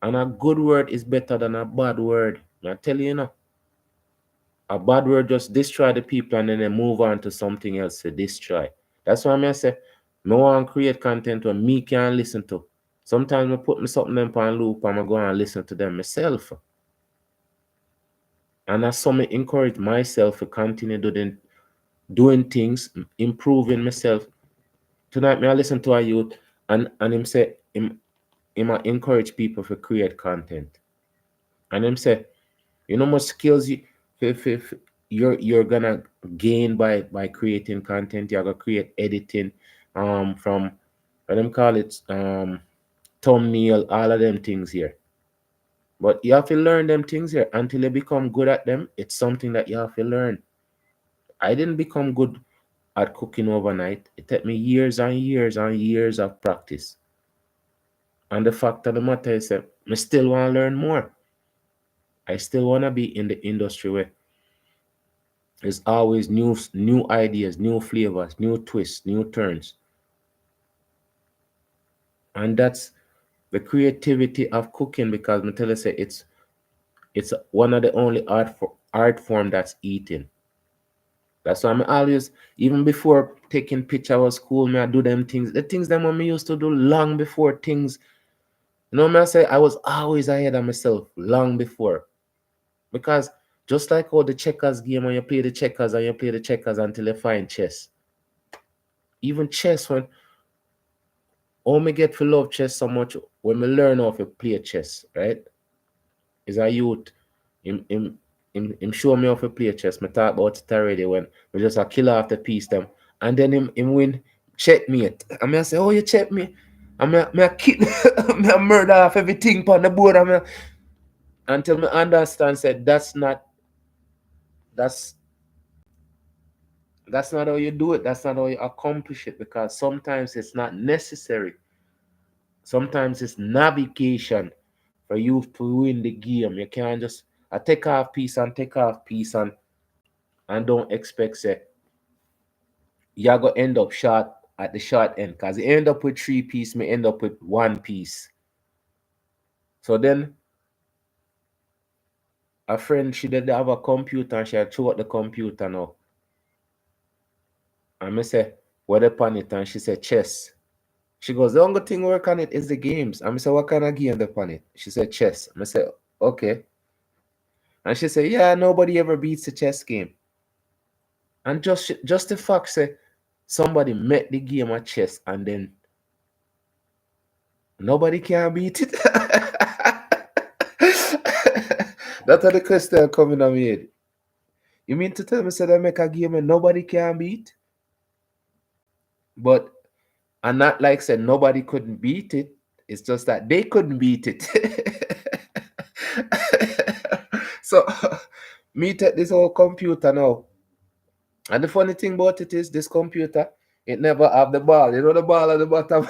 And a good word is better than a bad word. I tell you, a bad word just destroy the people and then they move on to something else to destroy. That's why I say, I want to create content where me can listen to. Sometimes I put me something them on loop and I go and listen to them myself. And that's something encourage myself to continue doing things, improving myself. Tonight, me I listen to a youth and him say him a encourage people to create content. And him say, you know what skills you're gonna gain by creating content. You're gonna create editing, from what them call it, thumbnail, all of them things here. But you have to learn them things here until you become good at them. It's something that you have to learn. I didn't become good at cooking overnight. It took me years and years and years of practice. And the fact of the matter is that I still want to learn more. I still want to be in the industry where there's always new ideas, new flavors, new twists, new turns. And that's the creativity of cooking because I tell you say it's one of the only art form that's eating. That's why I'm always, even before taking picture was cool, me I do them things. The things that me used to do long before things. You know me I say I was always ahead of myself long before. Because just like how the checkers game when you play the checkers and you play the checkers until you find chess. Even chess when me get to love chess so much when me learn how to play chess, right? Is a youth. Him show me how to play chess. Me talk about it already when we just a kill off the piece them. And then him win checkmate. And me I say, oh you check me. And me I kill me I murder off everything on the board and until me understand said that's that's not how you do it. That's not how you accomplish it because sometimes it's not necessary. Sometimes it's navigation for you to win the game. You can't just take off piece and don't expect say you're gonna end up short at the short end because you end up with three piece, may end up with one piece. So then a friend she did have a computer and she had throw out the computer now. And I say, what upon it? And she said chess. She goes, the only thing work on it is the games. I say, what kind of game upon it? She said chess. I say, okay. And she said, yeah, nobody ever beats the chess game. And just the fact say somebody met the game of chess and then Nobody can beat it. That's the question coming on me head. You mean to tell me say they make a game and nobody can beat? But and not like said nobody couldn't beat it. It's just that they couldn't beat it. So me take this whole computer now. And the funny thing about it is this computer, it never have the ball. You know the ball at the bottom.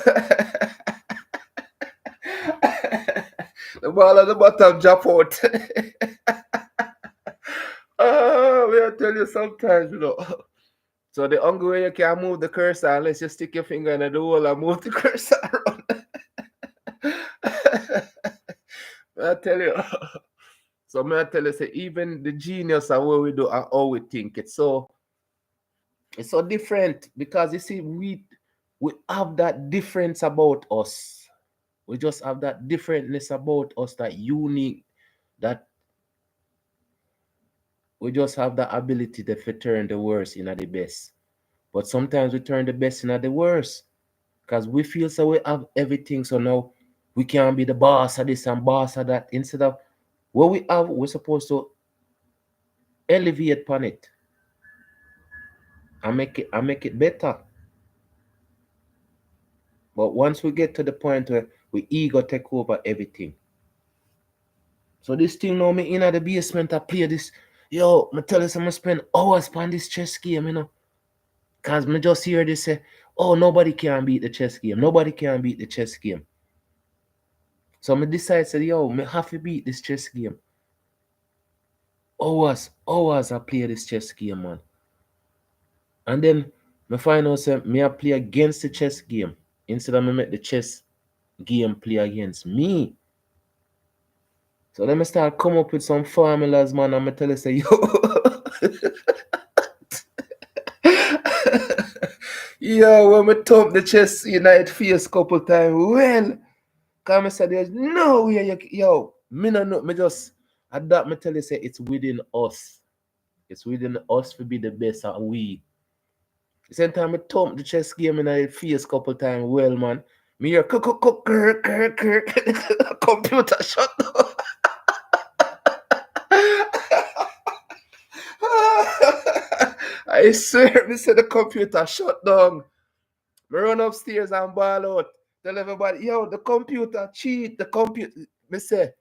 The ball at the bottom drop out. Oh, I tell you sometimes, you know. So the only way you can move the cursor unless you stick your finger in the hole and move the cursor around. I tell you. So may I tell you, say even the genius of what we do and how we think, it's so different because you see, we have that difference about us. We just have that differentness about us, that unique, that we just have the ability to turn the worst into the best. But sometimes we turn the best into the worst because we feel so we have everything. So now we can't be the boss of this and boss of that. Instead of what we have, we're supposed to elevate upon it and make it better. But once we get to the point where we ego take over everything. So this thing now, me in the basement, I play this. Yo, me tell you, I'm gonna spend hours on this chess game, you know. Cause me just hear this say, oh, nobody can beat the chess game. Nobody can beat the chess game. So me decide, say, yo, me have to beat this chess game. Hours I play this chess game, man. And then me find out, say, me I play against the chess game instead of me make the chess game play against me. So let me start come up with some formulas, man. I'm gonna tell you, say, yo, yo, when me thump the chest United face couple times, well, come say there's no way, yo, me no know, me just adapt. Me tell you, say it's within us. It's within us to be the best at we. The same time, me thump the chess game in the face couple times, well, man. Me hear computer shut down. I swear, me said the computer shut down. Me run upstairs and ball out. Tell everybody, yo, the computer cheat. The computer. Me say,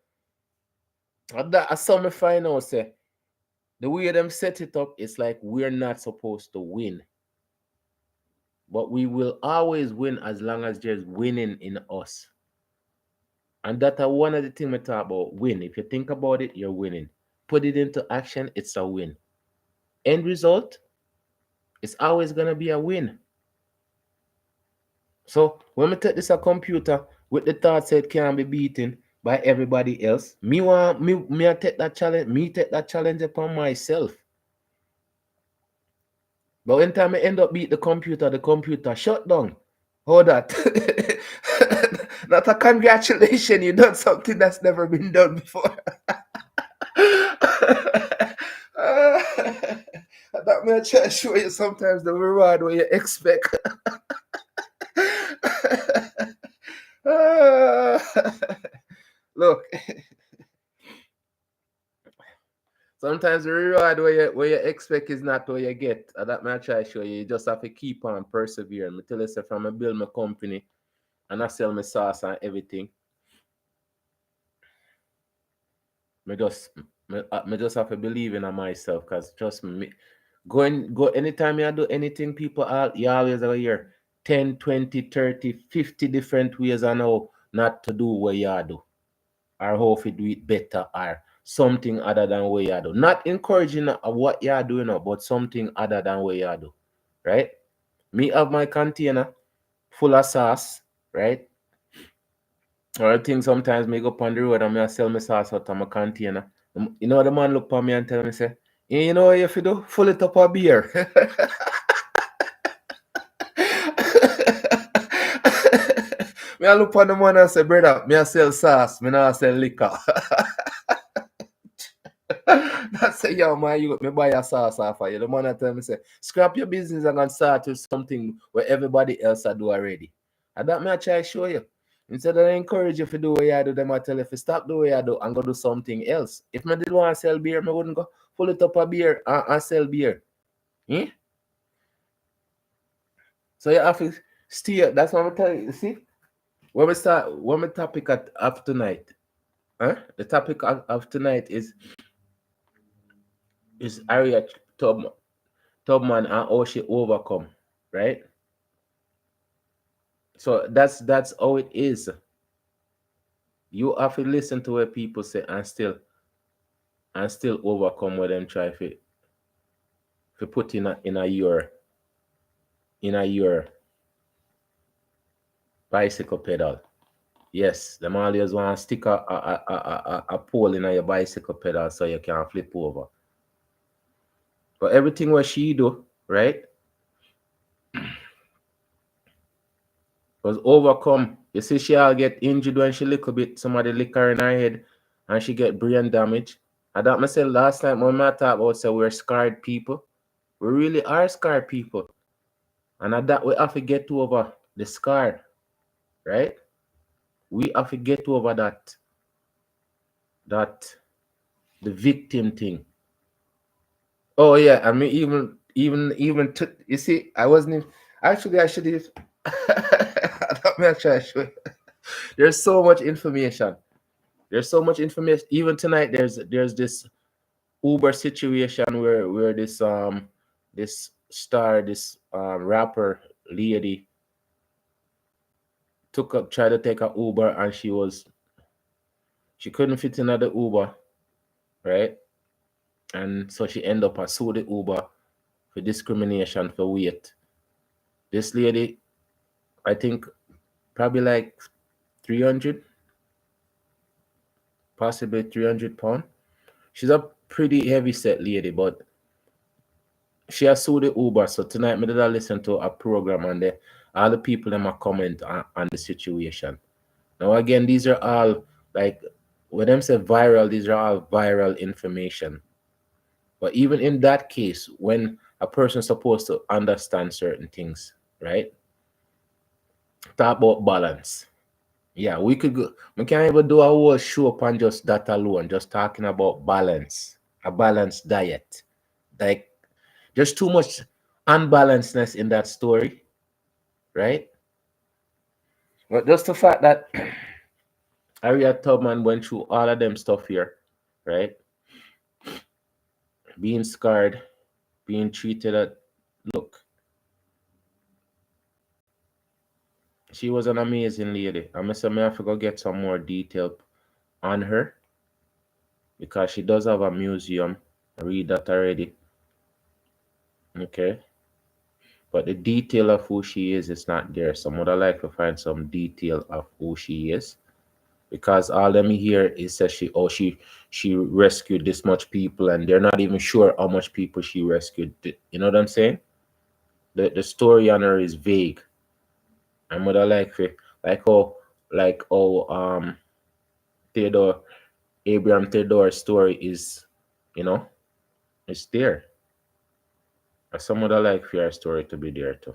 and that I saw me find out, say, the way them set it up, it's like we're not supposed to win. But we will always win as long as there's winning in us. And that's one of the things we talk about, win. If you think about it, you're winning. Put it into action, it's a win. End result, it's always gonna be a win. So when we take this a computer with the thought that it can be beaten by everybody else, me I take that challenge, me take that challenge upon myself. But when time I end up beat the computer shut down. Hold that. Not a congratulations, you done something that's never been done before. That may try to show you sometimes the reward what you expect. Look, sometimes the reward where you expect is not what you get. And that may try to show you. You just have to keep on persevering. I tell you, say, from I build my company and I sell my sauce and everything. Me just have to believe in myself, because trust me, go anytime you do anything, people you always have hear 10, 20, 30, 50 different ways I know not to do what you do, or how to do it better, or something other than what you do. Not encouraging what you are doing, but something other than what you do. Right? Me have my container full of sauce, right? Or I think sometimes me go up on the road and me I sell my sauce out of my container. You know the man look at me and tell me, say, "Hey, you know what you have to do? Full it up a beer." Me I look on the man and say, "Brother, me I sell sauce, me not sell liquor." I say, yo, man, you me buy a sauce off of you. The man I tell me, say, scrap your business and gonna start with something where everybody else I do already. And that me I try to show you. Instead of encourage you to do what you do, them I tell you if you stop do what you do and go do something else. If me did want to sell beer, me wouldn't go pull it up a beer and sell beer. Eh? So you have to steer. That's what I'm telling you. See? When we topic of tonight, huh? The topic of tonight is Harriet Tubman and how she overcome, right? So that's how it is. You have to listen to what people say and still overcome what them try to put in a your bicycle pedal. Yes, them always want to stick a pole in your bicycle pedal so you can flip over. But everything what she do, right, was overcome. You see, she'll get injured when she little bit. Somebody lick her in her head, and she get brain damage. I that myself last time when I talk about say we're scarred people. We really are scarred people, and at that we have to get over the scar, right? We have to get over that the victim thing. Oh yeah, I mean even you see, I wasn't actually I should have. Actually, I should. There's so much information. There's so much information. Even tonight, there's this Uber situation where this star this rapper lady tried to take a Uber and she couldn't fit in the Uber, right? And so she ended up a sue the Uber for discrimination for weight. This lady, I think, probably like 300, possibly 300 pounds. She's a pretty heavy set lady, but she has sued the Uber. So tonight, me did I listen to a program and all the people them a comment on the situation. Now again, these are all like when them say viral, these are all viral information. But even in that case, when a person's supposed to understand certain things, right? Talk about balance. Yeah, we can even do a whole show upon just that alone, just talking about balance, a balanced diet. Like there's too much unbalancedness in that story, right? But just the fact that Harriet Tubman went through all of them stuff here, right? Being scarred, being treated at look, she was an amazing lady. I must say, I have to go get some more detail on her because she does have a museum. I read that already. Okay. But the detail of who she is not there. So I would like to find some detail of who she is. Because all them hear is that she rescued this much people and they're not even sure how much people she rescued. You know what I'm saying? The story on her is vague. And what I like Theodore Abraham Theodore's story is, you know, it's there. And some other like for your story to be there too.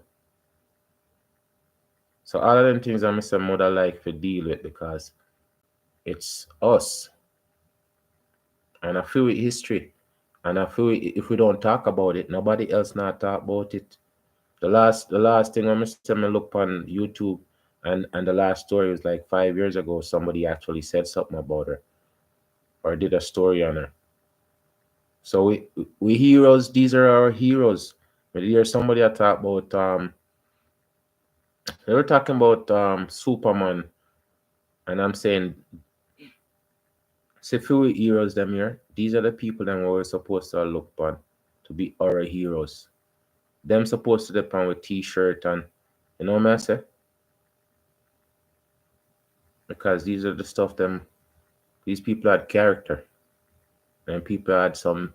So all of them things I'm some mother like to deal with because it's us. And I feel with history. And I feel if we don't talk about it, nobody else not talk about it. The last thing I'm saying, I look on YouTube and the last story was like 5 years ago. Somebody actually said something about her or did a story on her. So we heroes, these are our heroes. But here's somebody I talk about they were talking about Superman and I'm saying say few heroes them here. These are the people that we're supposed to look upon to be our heroes. Them supposed to depend with t-shirt and you know what I say? Because these are the stuff these people had character and people had some,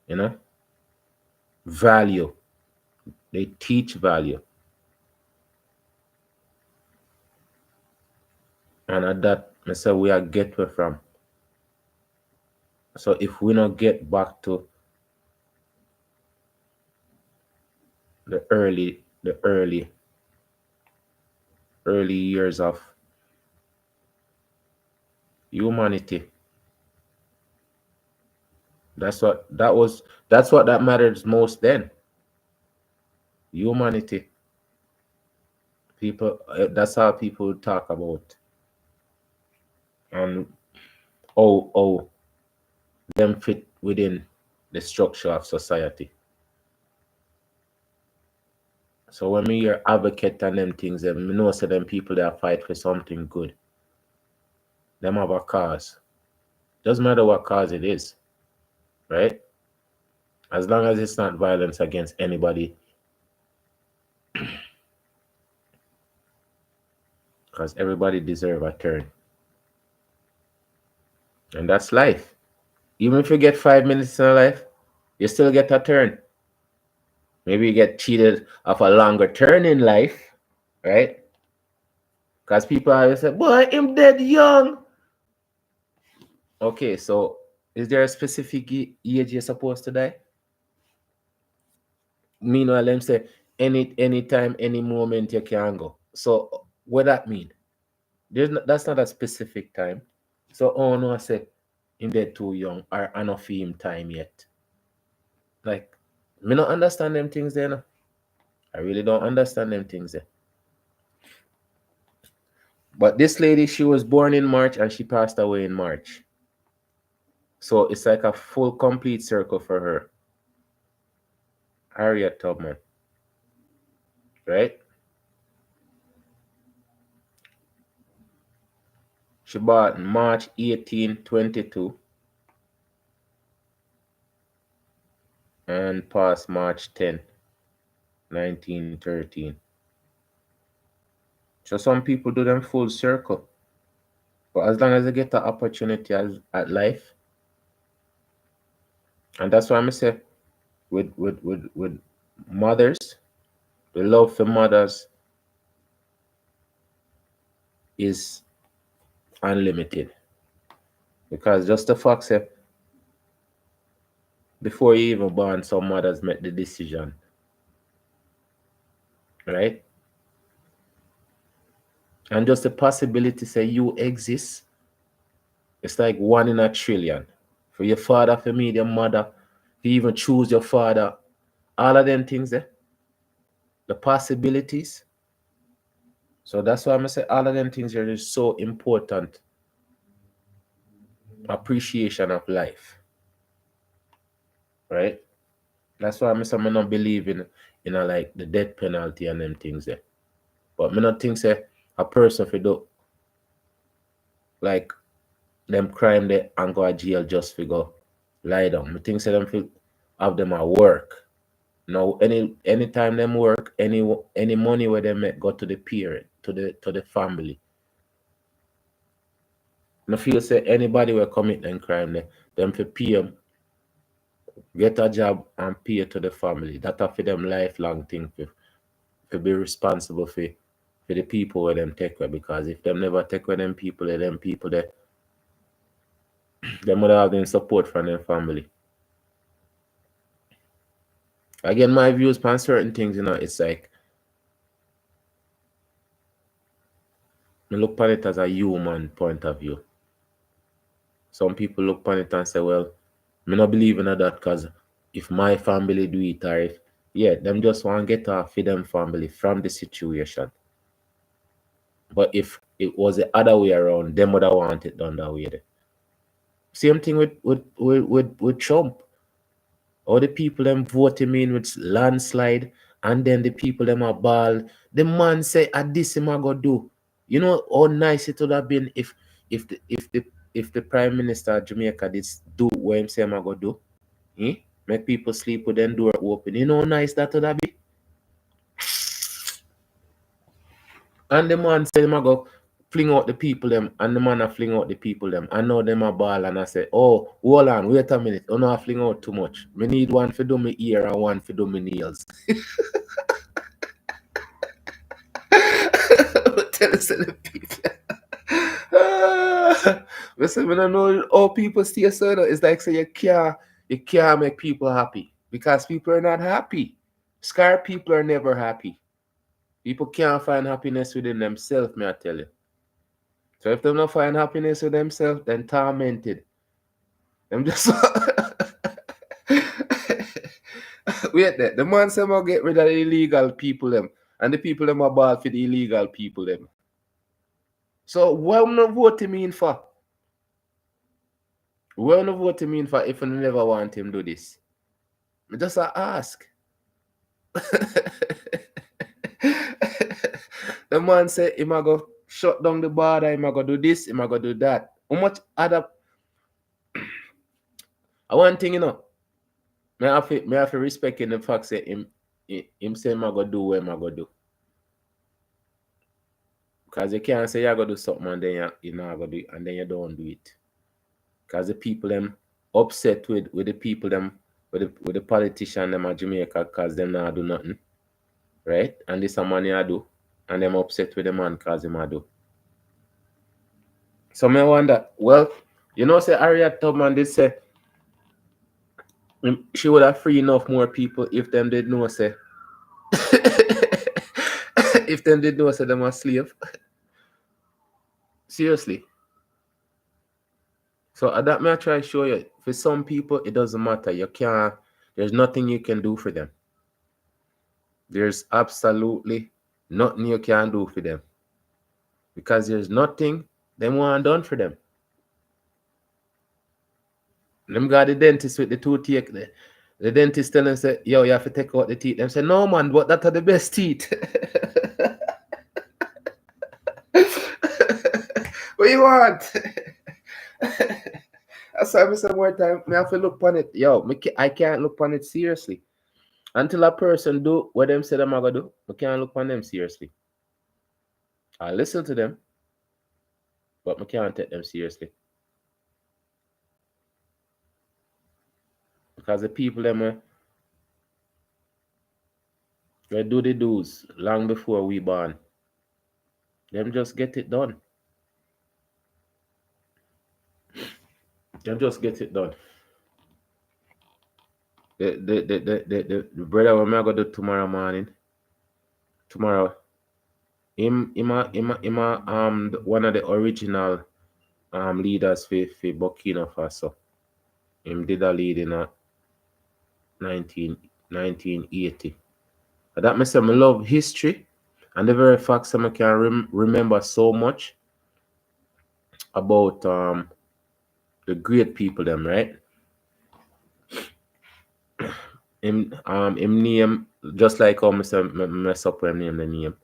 you know, value. They teach value. And at that I say we are get where from. So if we not get back to the early years of Humanity. That's what that was. That's what that matters most then. Humanity. People. That's how people talk about and how them fit within the structure of society. So when me hear advocate and them things, them me know say them people that fight for something good. Them have a cause. Doesn't matter what cause it is, right? As long as it's not violence against anybody, because everybody deserve a turn, and that's life. Even if you get 5 minutes in life, you still get a turn. Maybe you get cheated of a longer turn in life, right? Because people always say, "Boy, I'm dead young." Okay, so is there a specific age you're supposed to die? Meanwhile, them say any time, any moment you can go. So what that mean? That's not a specific time. So oh no, I say him dead too young or I not feel him time yet. Like me not understand them things there. No. I really don't understand them things there. But this lady, she was born in March and she passed away in March. So it's like a full complete circle for her. Harriet Tubman, right? She born March 1822 and passed March 10, 1913. So some people do them full circle. But as long as they get the opportunity at life, and that's why I'm say with mothers, the love for mothers is unlimited. Because just the fact that before you even born, some mothers make the decision, right? And just the possibility say you exist, it's like 1 in a trillion. For your father, for me, your mother, you even choose your father, all of them things there, the possibilities. So that's why I'm say all of them things are just so important. Appreciation of life, right? That's why I'm say I not believe in a, like the death penalty and them things there. But me not think say a person if do like them crime they and go to jail just for go lie down. Me think say them feel have them at work. Now anytime them work, any money where they make go to the parent, to the family. No feel say anybody will commit them crime them for pay them, get a job and pay to the family. That a for them lifelong thing for be responsible for the people where them take away, because if them never take away them people them would have them support from their family. Again, my views on certain things, it's like I look upon it as a human point of view. Some people look upon it and say, well, me not believe in that because if my family do it, or if, yeah, them just want to get off for them family from the situation. But if it was the other way around, them would have want it done that way. Same thing with Trump. All the people them vote him in with landslide, and then the people them are ball. The man say, "At this him I go do." You know how nice it would have been if the if the if the Prime Minister of Jamaica did do what him say him I go do. Eh? Make people sleep with them door open. You know how nice that would have been. And the man said him I go fling out the people them, and the man a fling out the people them. I know them a ball, and I say, "Oh, hold on, wait a minute. Oh no, I fling out too much. Me need one for do my ear and one for do my nails." Tell us the people. Listen, when I know all people stay so it's like say you can't make people happy because people are not happy. Scared people are never happy. People can't find happiness within themselves, may I tell you. So if them not find happiness with themselves, then tormented. Them just wait there. The man say "I'll get rid of the illegal people them, and the people them are bad for the illegal people them. So what am not voting mean for? What am not voting mean for if I never want him do this? I just ask. The man say him a go shut down the border, him a go do this, him a go do that. How much other one thing, me have to respect in the fact say him say him a go do what him a go do. Because you can't say you're gonna do something and then you're not gonna do it and then you don't do it. Because the people them upset with the people them with the politician them at Jamaica because them not do nothing. Right? And this a man you do. And them upset with the man because him a do. So me wonder, well, say Harriet Tubman did say she would have free enough more people if them did know say if them did know say them a slave. Seriously. So that may I try to show you. For some people, it doesn't matter. There's nothing you can do for them. There's absolutely nothing you can do for them. Because there's nothing they want done for them. Them got the dentist with the toothache. The dentist tell them, say, yo, you have to take out the teeth. Them say, no, man, but that are the best teeth. What you want? That's why I say more time. I have to look on it. Yo, I can't look on it seriously. Until a person do what them say them are gonna do, I can't look on them seriously. I listen to them, but I can't take them seriously. Because the people them they do the do's long before we born. Them just get it done. Them just get it done. The brother what I gonna do tomorrow morning. Tomorrow, him one of the original leaders for Burkina Faso. Him did a lead in 1980. And that makes me love history and the very fact that I can remember so much about the great people them, right? Him name just like how I mess up when name the name.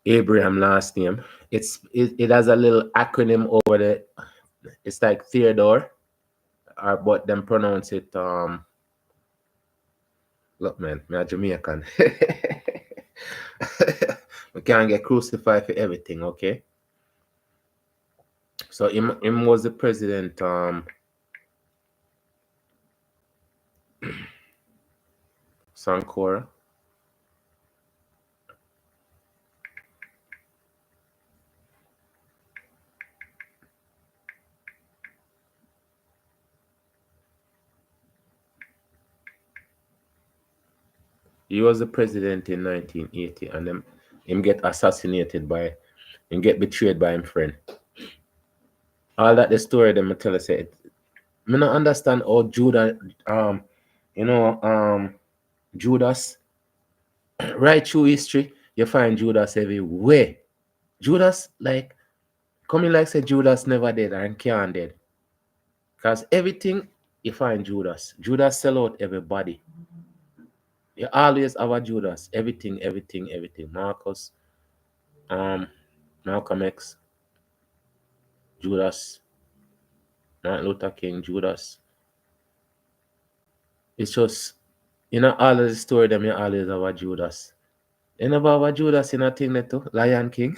Abraham last name. It has a little acronym over the. It's like Theodore, but them pronounce it Look, man, me a Jamaican. We can't get crucified for everything, okay? So him was the president Sankora. He was the president in 1980 and him get assassinated by him get betrayed by him friend. All that the story them tell us it. Me not understand how Judah Judas right through history you find Judas everywhere. Judas like coming like say Judas never dead and can't dead. Because everything you find Judas. Judas sell out everybody. You always have a Judas. Everything. Marcus, Malcolm X, Judas, Martin Luther King, Judas. It's just all of the story them you always have a Judas. You never have a Judas in a thing that too? Lion King.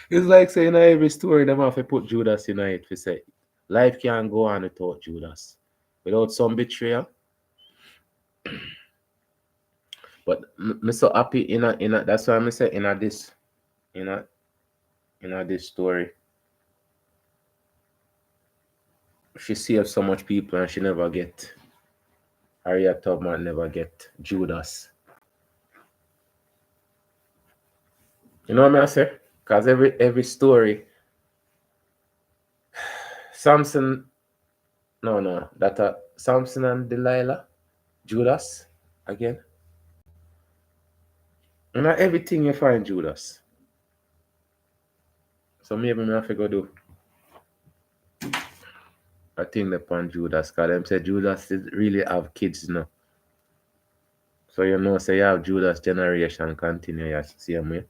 It's like saying every story them have to put Judas in it for say life can't go on without Judas. Without some betrayal. But me so happy in a that's why I say in this this story. She saved so much people and she never get Harriet Tubman never get Judas. You know what I say? Because every story, Samson, no, that Samson and Delilah, Judas, again. And not everything you find Judas. So maybe me have to go do a thing upon Judas, because them say Judas did really have kids, you know. So you know, say you have Judas generation continue yes, same way.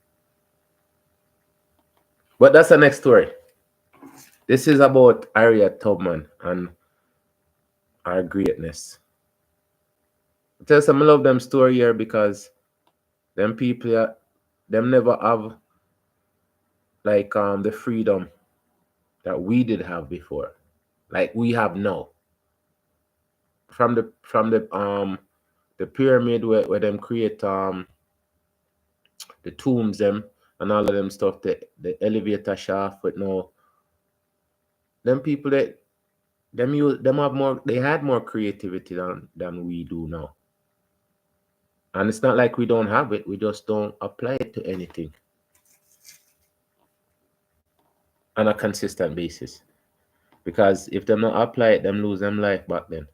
But that's the next story. This is about Harriet Tubman and our greatness. I tell some I love them story here because them people them never have like the freedom that we did have before. Like we have now. From the pyramid where them create the tombs them and all of them stuff, the elevator shaft with no them people that them have more they had more creativity than we do now. And it's not like we don't have it, we just don't apply it to anything on a consistent basis. Because if them not apply it, them lose them life back then.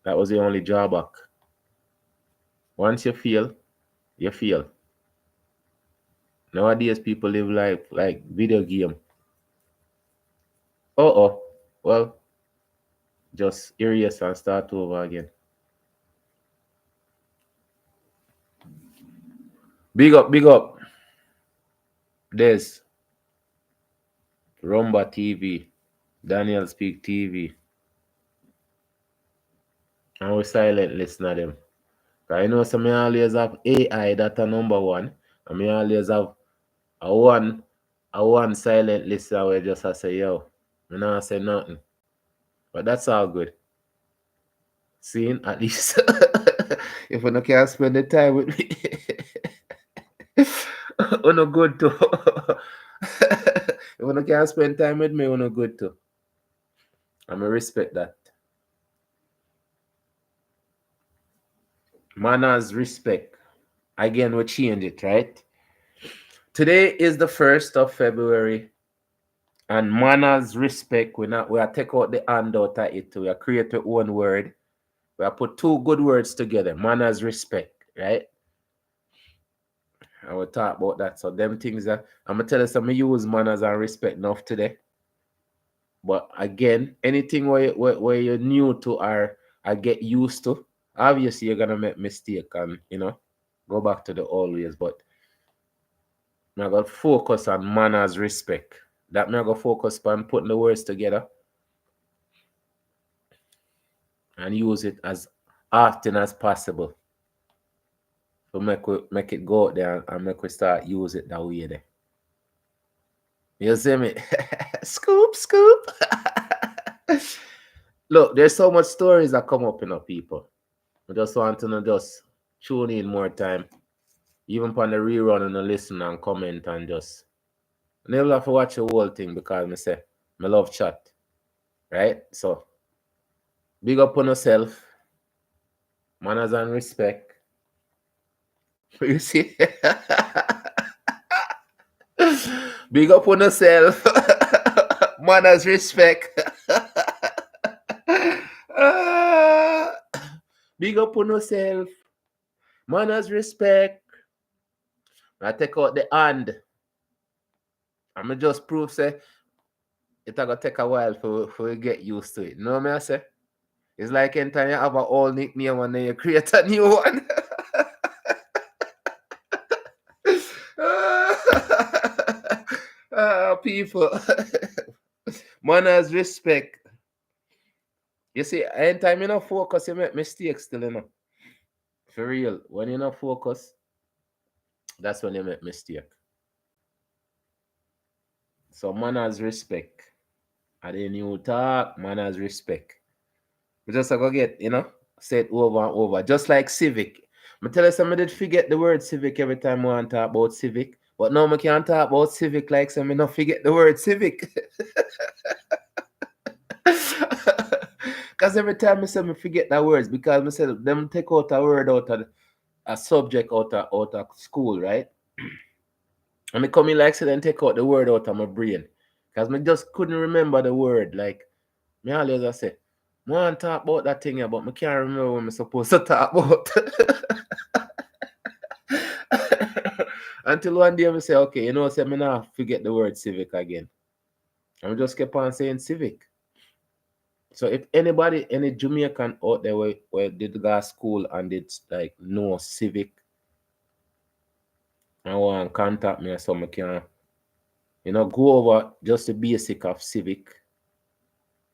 That was the only drawback. Once you fail, you fail. Nowadays people live life like video game. Oh, well, just erase and start over again. Big up, big up. There's Rumba TV, Daniel Speak TV, and we silent listen to them. Cause I know some me always have AI that a number one, and me always have a one silent listener where just I say yo, me not say nothing. But that's all good. Seeing at least if I can't spend the time with me, I no good too. If I can't spend time with me, I no good too. And I respect that. Manners, respect. Again, we change it, right? Today is the 1st of February, and manners, respect. We are take out the hand out of it. We are create our own word. We are put two good words together. Manners, respect, right? I will talk about that. So them things that I'm gonna tell you some use manners and respect enough today. But again, anything where you're new to or I get used to, obviously you're gonna make mistake and go back to the old ways. But I got focus on manners, respect. That me I got focus on putting the words together and use it as often as possible. So make it go out there and make we start use it that way there. You see me? Scoop, scoop. Look, there's so much stories that come up in people. I just want to know just tune in more time. Even on the rerun and listen and comment and just never have to watch the whole thing because me say me love chat. Right? So big up on yourself, manners and respect. You see? Big up on yourself, manners, respect. Ah, big up on yourself, manners, respect. I take out the hand. I'ma just prove say it gonna take a while for you get used to it. You know what I say? It's like anytime you have an old nickname and then you create a new one. People. Manners, respect. You see, anytime you not focus, you make mistakes still, For real. When you not focus, that's when you make mistake. So manners, respect. And then you talk, manners, respect. We just go get, say it over and over. Just like civic. I tell you something, I did forget the word civic every time I want to talk about civic. But now I can't talk about civic like some, I not forget the word civic. Because every time I say I forget the words, because I said them take out a word out of a subject out of school, right? And me come in like say then take out the word out of my brain. Because me just couldn't remember the word. Like me always I say, I want to talk about that thing here, but I can't remember what I'm supposed to talk about. Until one day I say, okay, you know, say me now forget the word civic again. And we just kept on saying civic. So if anybody, any Jamaican out there where did go to school and did like know civic and want to contact me or something, can go over just the basic of civic.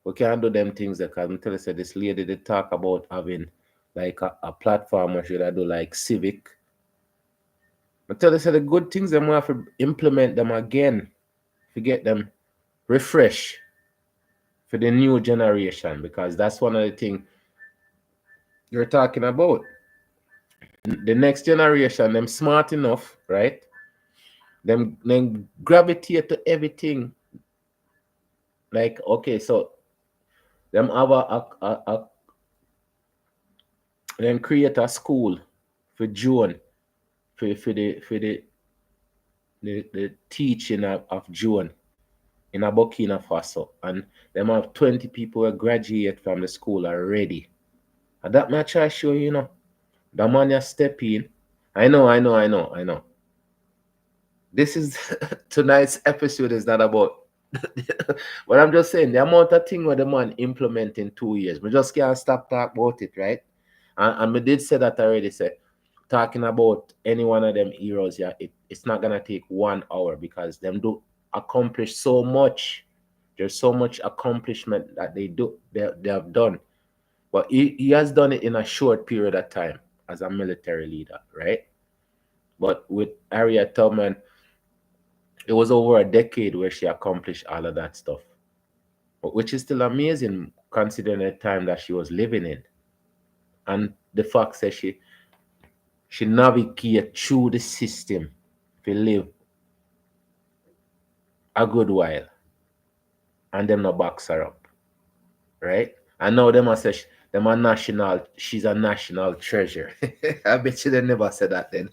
We can't do them things because I'm telling you, this lady did talk about having like a platform where should I do like civic. I tell you, the good things them we have to implement them again to get them refresh for the new generation because that's one of the things you're talking about. The next generation, them smart enough, right? Them gravitate to everything. Like, okay, so them have then create a school for June for the teaching of June in a Burkina Faso, and them have 20 people who graduate from the school already. And that much I show you. The man you step in. I know. This is tonight's episode is not about but I'm just saying the amount of thing where the man implement in 2 years. We just can't stop talking about it, right? And we did say that already, say talking about any one of them heroes, yeah, it's not gonna take 1 hour because them do accomplish so much. There's so much accomplishment that they have done. But he has done it in a short period of time as a military leader, right? But with Harriet Tubman, it was over a decade where she accomplished all of that stuff, but which is still amazing considering the time that she was living in. And the fact that she navigated through the system to live a good while and them not box her up, right? And now them a say them a national, she's a national treasure. I bet you they never said that then.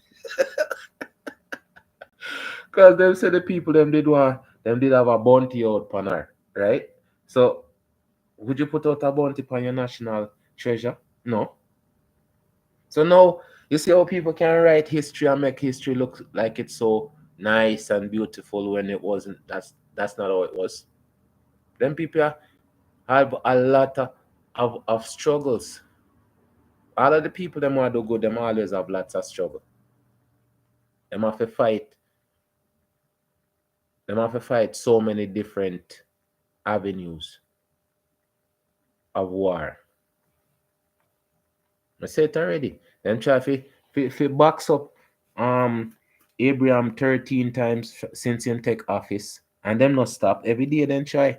Because them say the people them did have a bounty out upon her, right? So would you put out a bounty upon your national treasure? No. So now you see how people can write history and make history look like it's so nice and beautiful when it wasn't. That's not how it was. Then people have a lot of struggles. All of the people them want to do good, them always have lots of struggle. Them have to fight. Them have to fight so many different avenues of war. I said it already. Them try to box up um Abraham 13 times since him take office. And them not stop. Every day then try.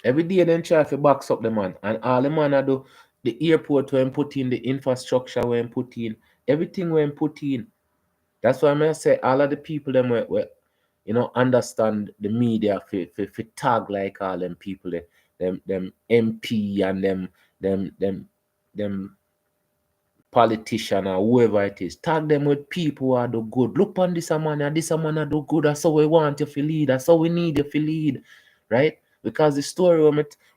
Every day then try to box up the man. And all the man I do, the airport when put in, the infrastructure when put in, everything when put in. That's why I say all of the people them understand the media for tag like all them people them MP and them politician or whoever it is, tag them with people who are do good. Look on this a man and this a man a do good. That's how we want you to lead. That's how we need you to lead, right? Because the story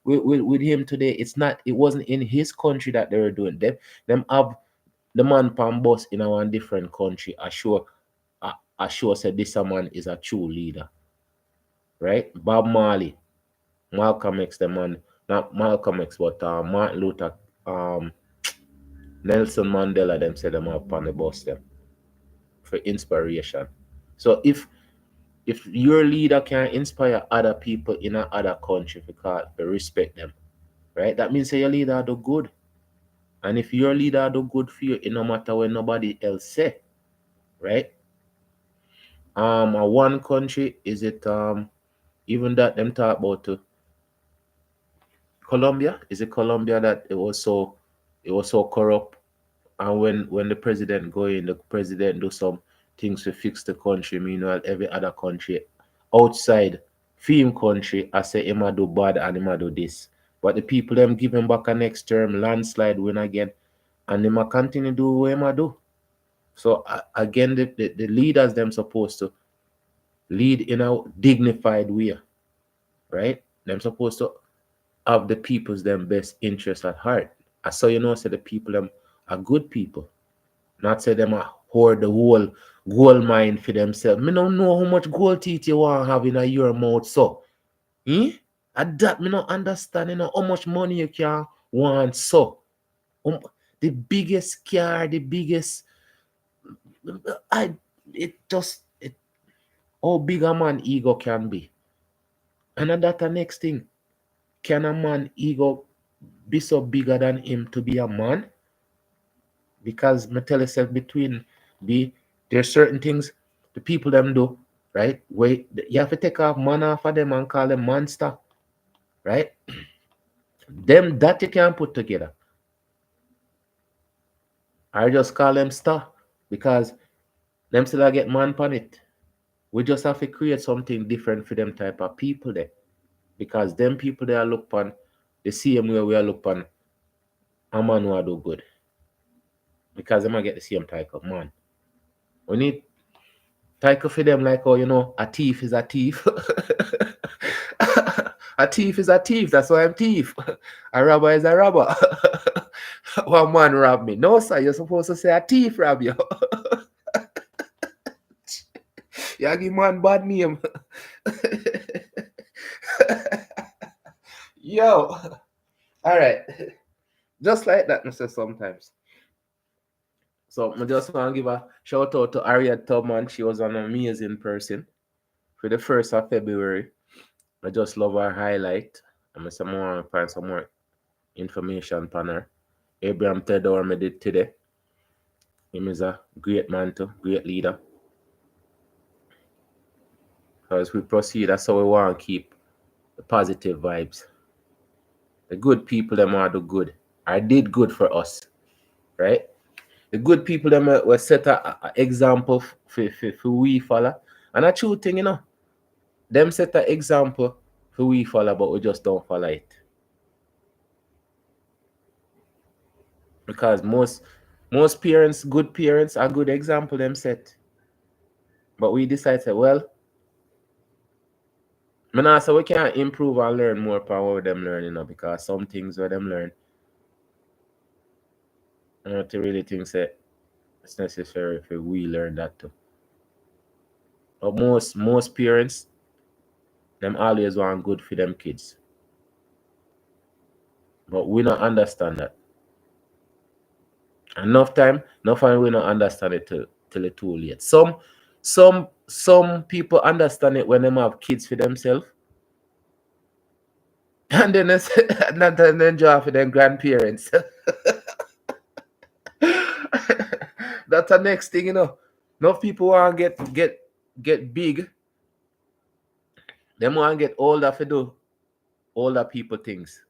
with him today, it wasn't in his country that they were doing. Them have the man pan bus in a different country. I sure said this a man is a true leader, right? Bob Marley, Malcolm X, the man, not Malcolm X, but Martin Luther, um, Nelson Mandela, them said them up on the bus them for inspiration. So if your leader can inspire other people in another country to respect them, right? That means say your leader do good. And if your leader do good for you, it no matter what nobody else say, right? One country is it even that them talk about Colombia? Is it Colombia that it was so corrupt? And when the president go in, the president do some things to fix the country. Meanwhile, every other country outside film country, I say him a do bad and him a do this. But the people them give him back a next term, landslide win again, and him a continue do what him a do. So again, the leaders them supposed to lead in a dignified way, right? Them supposed to have the people's them best interest at heart. I saw say the people them are good people. Not say them a hoard the whole gold mine for themselves. Me don't know how much gold teeth you want to have in a your mouth, so. Eh? At that, me not understand how much money you can want, so. The biggest car, the biggest, I, it just, how big a man ego can be. And that the next thing. Can a man ego be so bigger than him to be a man? Because me tell yourself between the there's certain things the people them do, right? Wait, you have to take off man off of them and call them monster, right? Them that you can put together. I just call them star because them still a get man on it. We just have to create something different for them type of people there. Because them people they are look upon the same way we are look upon a man who do good. Because they might get the same type of man. We need tackle for them like, oh, a thief is a thief. A thief is a thief. That's why I'm thief. A robber is a robber. One man robbed me. No, sir, you're supposed to say a thief rob you. You give man bad name. Yo. All right. Just like that, Mr. Sometimes. So I just want to give a shout out to Harriet Tubman. She was an amazing person. For the 1st of February, I just love her highlight. I'm going to find some more information on her. Abraham Tedor me did today. Him is a great man too, great leader. So as we proceed, that's how we want to keep the positive vibes. The good people them are do good. I did good for us, right? The good people them were set a example for we follow. And a true thing, them set an example for we follow, but we just don't follow it. Because most parents, good parents, are good example them set. But we decide say, well, I know so we can improve and learn more about what them learn, because some things where them learn, I don't really think say it's necessary for we learn that too. But most parents, them always want good for them kids. But we don't understand that. Enough time we don't understand it till it's too late. Some people understand it when them have kids for themselves. And then it's not an enjoy for them grandparents. That's the next thing, Enough people want to get big. Them want to get older for do older people things.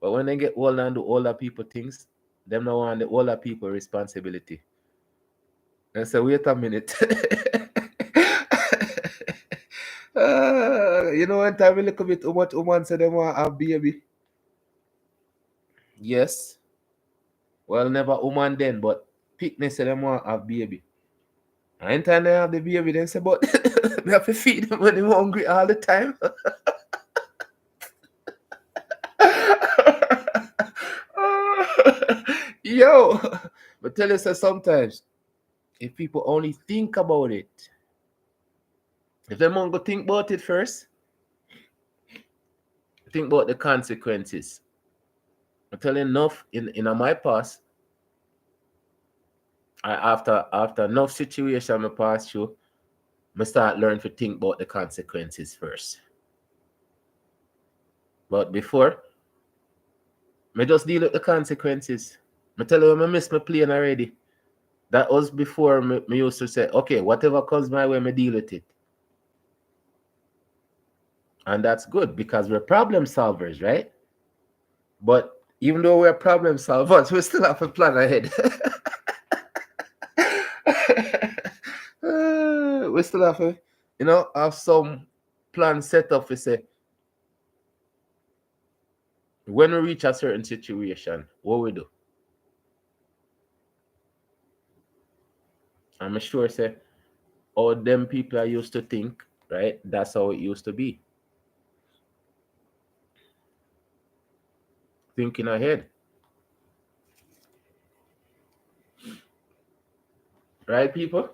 But when they get older and do older people things, them don't want the older people responsibility. And so wait a minute. One time we look a bit too much woman say them want to have baby. Yes. Well, never woman then, but picnic say them want to have baby. And time they have the baby, then say, but we have to feed them when they're hungry all the time. Yo, but tell us that sometimes, if people only think about it, if them want to think about it first, think about the consequences. I'm telling enough in my past, after enough situation I pass through, I start learning to think about the consequences first. But before, I just deal with the consequences. I tell you, I miss my plane already. That was before me used to say, okay, whatever comes my way, I deal with it. And that's good because we're problem solvers, right? But even though we're problem solvers, we still have a plan ahead. We still have a, have some plan set up. We say, when we reach a certain situation, what we do? I'm sure say all them people I used to think, right? That's how it used to be. Thinking ahead. Right, people?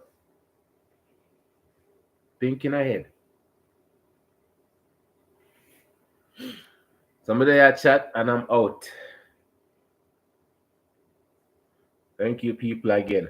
Thinking ahead. Somebody I chat and I'm out. Thank you, people, again.